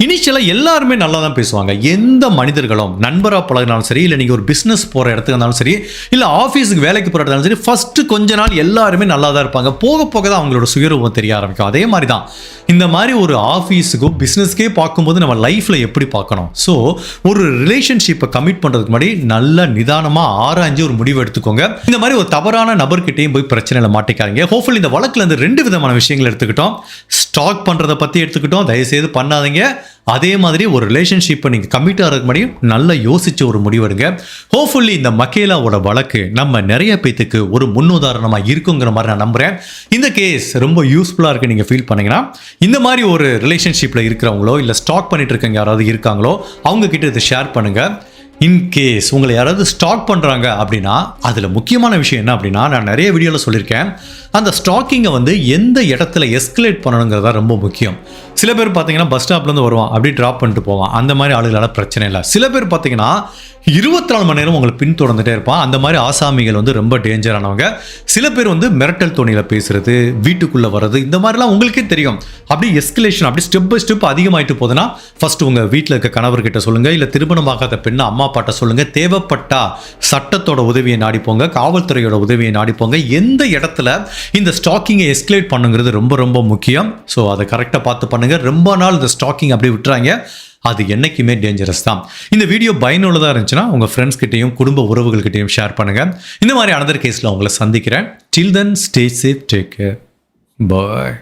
இனிஷியலாக எல்லாருமே நல்லா தான் பேசுவாங்க. எந்த மனிதர்களும் நண்பராக பழகினாலும் சரி, இல்லை நீங்கள் ஒரு பிஸ்னஸ் போகிற இடத்துக்கு இருந்தாலும் சரி, இல்லை ஆஃபீஸுக்கு வேலைக்கு போகிற இடத்துனாலும் சரி, ஃபஸ்ட்டு கொஞ்ச நாள் எல்லாருமே நல்லா தான் இருப்பாங்க. போக போக தான் அவங்களோட சுயரூபம் தெரிய ஆரம்பிக்கும். அதே மாதிரி தான் இந்த மாதிரி ஒரு ஆஃபீஸுக்கோ பிஸ்னஸ்க்கே பார்க்கும்போது நம்ம லைஃப்பில் எப்படி பார்க்கணும். ஸோ ஒரு ரிலேஷன்ஷிப்பை கமிட் பண்ணுறதுக்கு முன்னாடி நல்ல நிதானமாக ஆராய்ஞ்சு ஒரு முடிவு எடுத்துக்கோங்க. இந்த மாதிரி ஒரு தவறான நபர்கிட்டையும் போய் பிரச்சனையில் மாட்டிக்காதீங்க. ஹோப்ஃபுல்லி இந்த வழக்கில் 2 விதமான விஷயங்கள் எடுத்துக்கிட்டோம். ஸ்டாக் பண்ணுறதை பற்றி எடுத்துக்கிட்டோம், தயவுசெய்து பண்ணாதீங்க. அதே மாதிரி ஒரு ரிலேஷன்ஷிப்பை நீங்கள் கமிட் ஆகிறதுக்கு முன்னாடி நல்லா யோசிச்சு ஒரு முடிவெடுங்க. ஹோப்ஃபுல்லி இந்த மகேலாவோட வழக்கு நம்ம நிறைய பேத்துக்கு ஒரு முன்னுதாரணமாக இருக்குங்கிற மாதிரி நான் நம்புகிறேன். இந்த கேஸ் ரொம்ப யூஸ்ஃபுல்லாக இருக்கு நீங்கள் ஃபீல் பண்ணீங்கன்னா இந்த மாதிரி ஒரு ரிலேஷன்ஷிப்பில் இருக்கிறவங்களோ இல்லை ஸ்டாக் பண்ணிட்டு இருக்கவங்க யாராவது இருக்காங்களோ அவங்க கிட்ட இதை ஷேர் பண்ணுங்கள். இன்கேஸ் உங்களை யாராவது ஸ்டாக் பண்ணுறாங்க அப்படின்னா அதில் முக்கியமான விஷயம் என்ன அப்படின்னா, நான் நிறைய வீடியோவில் சொல்லியிருக்கேன், அந்த ஸ்டாக்கிங்கை வந்து எந்த இடத்துல எஸ்கலேட் பண்ணணுங்கிறதா ரொம்ப முக்கியம். சில பேர் பார்த்தீங்கன்னா பஸ் ஸ்டாப்லேருந்து வருவான் அப்படியே ட்ராப் பண்ணிட்டு போவான், அந்த மாதிரி ஆளுகளால் பிரச்சனை இல்லை. சில பேர் பார்த்தீங்கன்னா 24 மணி நேரம் உங்களை பின்தொடர்ந்துட்டே இருப்பான். அந்த மாதிரி ஆசாமிகள் வந்து ரொம்ப டேஞ்சரானவங்க. சில பேர் வந்து மிரட்டல் தோணியில் பேசுறது, வீட்டுக்குள்ளே வர்றது, இந்த மாதிரிலாம் உங்களுக்கே தெரியும். அப்படி எஸ்கலேஷன் அப்படி ஸ்டெப் பை ஸ்டெப் அதிகமாகிட்டு போகுதுன்னா ஃபர்ஸ்ட் உங்கள் வீட்டில் இருக்க கணவர்கிட்ட சொல்லுங்கள், இல்லை திருமணமாகாத பெண்ணை அம்மா அப்பாட்ட சொல்லுங்கள். தேவைப்பட்டா சட்டத்தோட உதவியை நாடிப்போங்க, காவல்துறையோட உதவியை நாடிப்போங்க. எந்த இடத்துல இந்த ஸ்டாக்கிங்கை எஸ்கலேட் பண்ணுங்கிறது ரொம்ப ரொம்ப முக்கியம். ஸோ அதை கரெக்டாக பார்த்து பண்ணுங்கள். ரொம்ப நாள் இந்த ஸ்டாக்கிங் அப்படியே விட்டுறாங்க, அது என்றைக்குமே டேஞ்சரஸ் தான். இந்த வீடியோ பயனுள்ளதாக இருந்துச்சுன்னா உங்கள் ஃப்ரெண்ட்ஸ் கிட்டையும் குடும்ப உறவுகள்கிட்டையும் ஷேர் பண்ணுங்கள். இந்த மாதிரி அனதர் கேஸில் உங்களை சந்திக்கிறேன். Till then stay safe, take care, பாய்.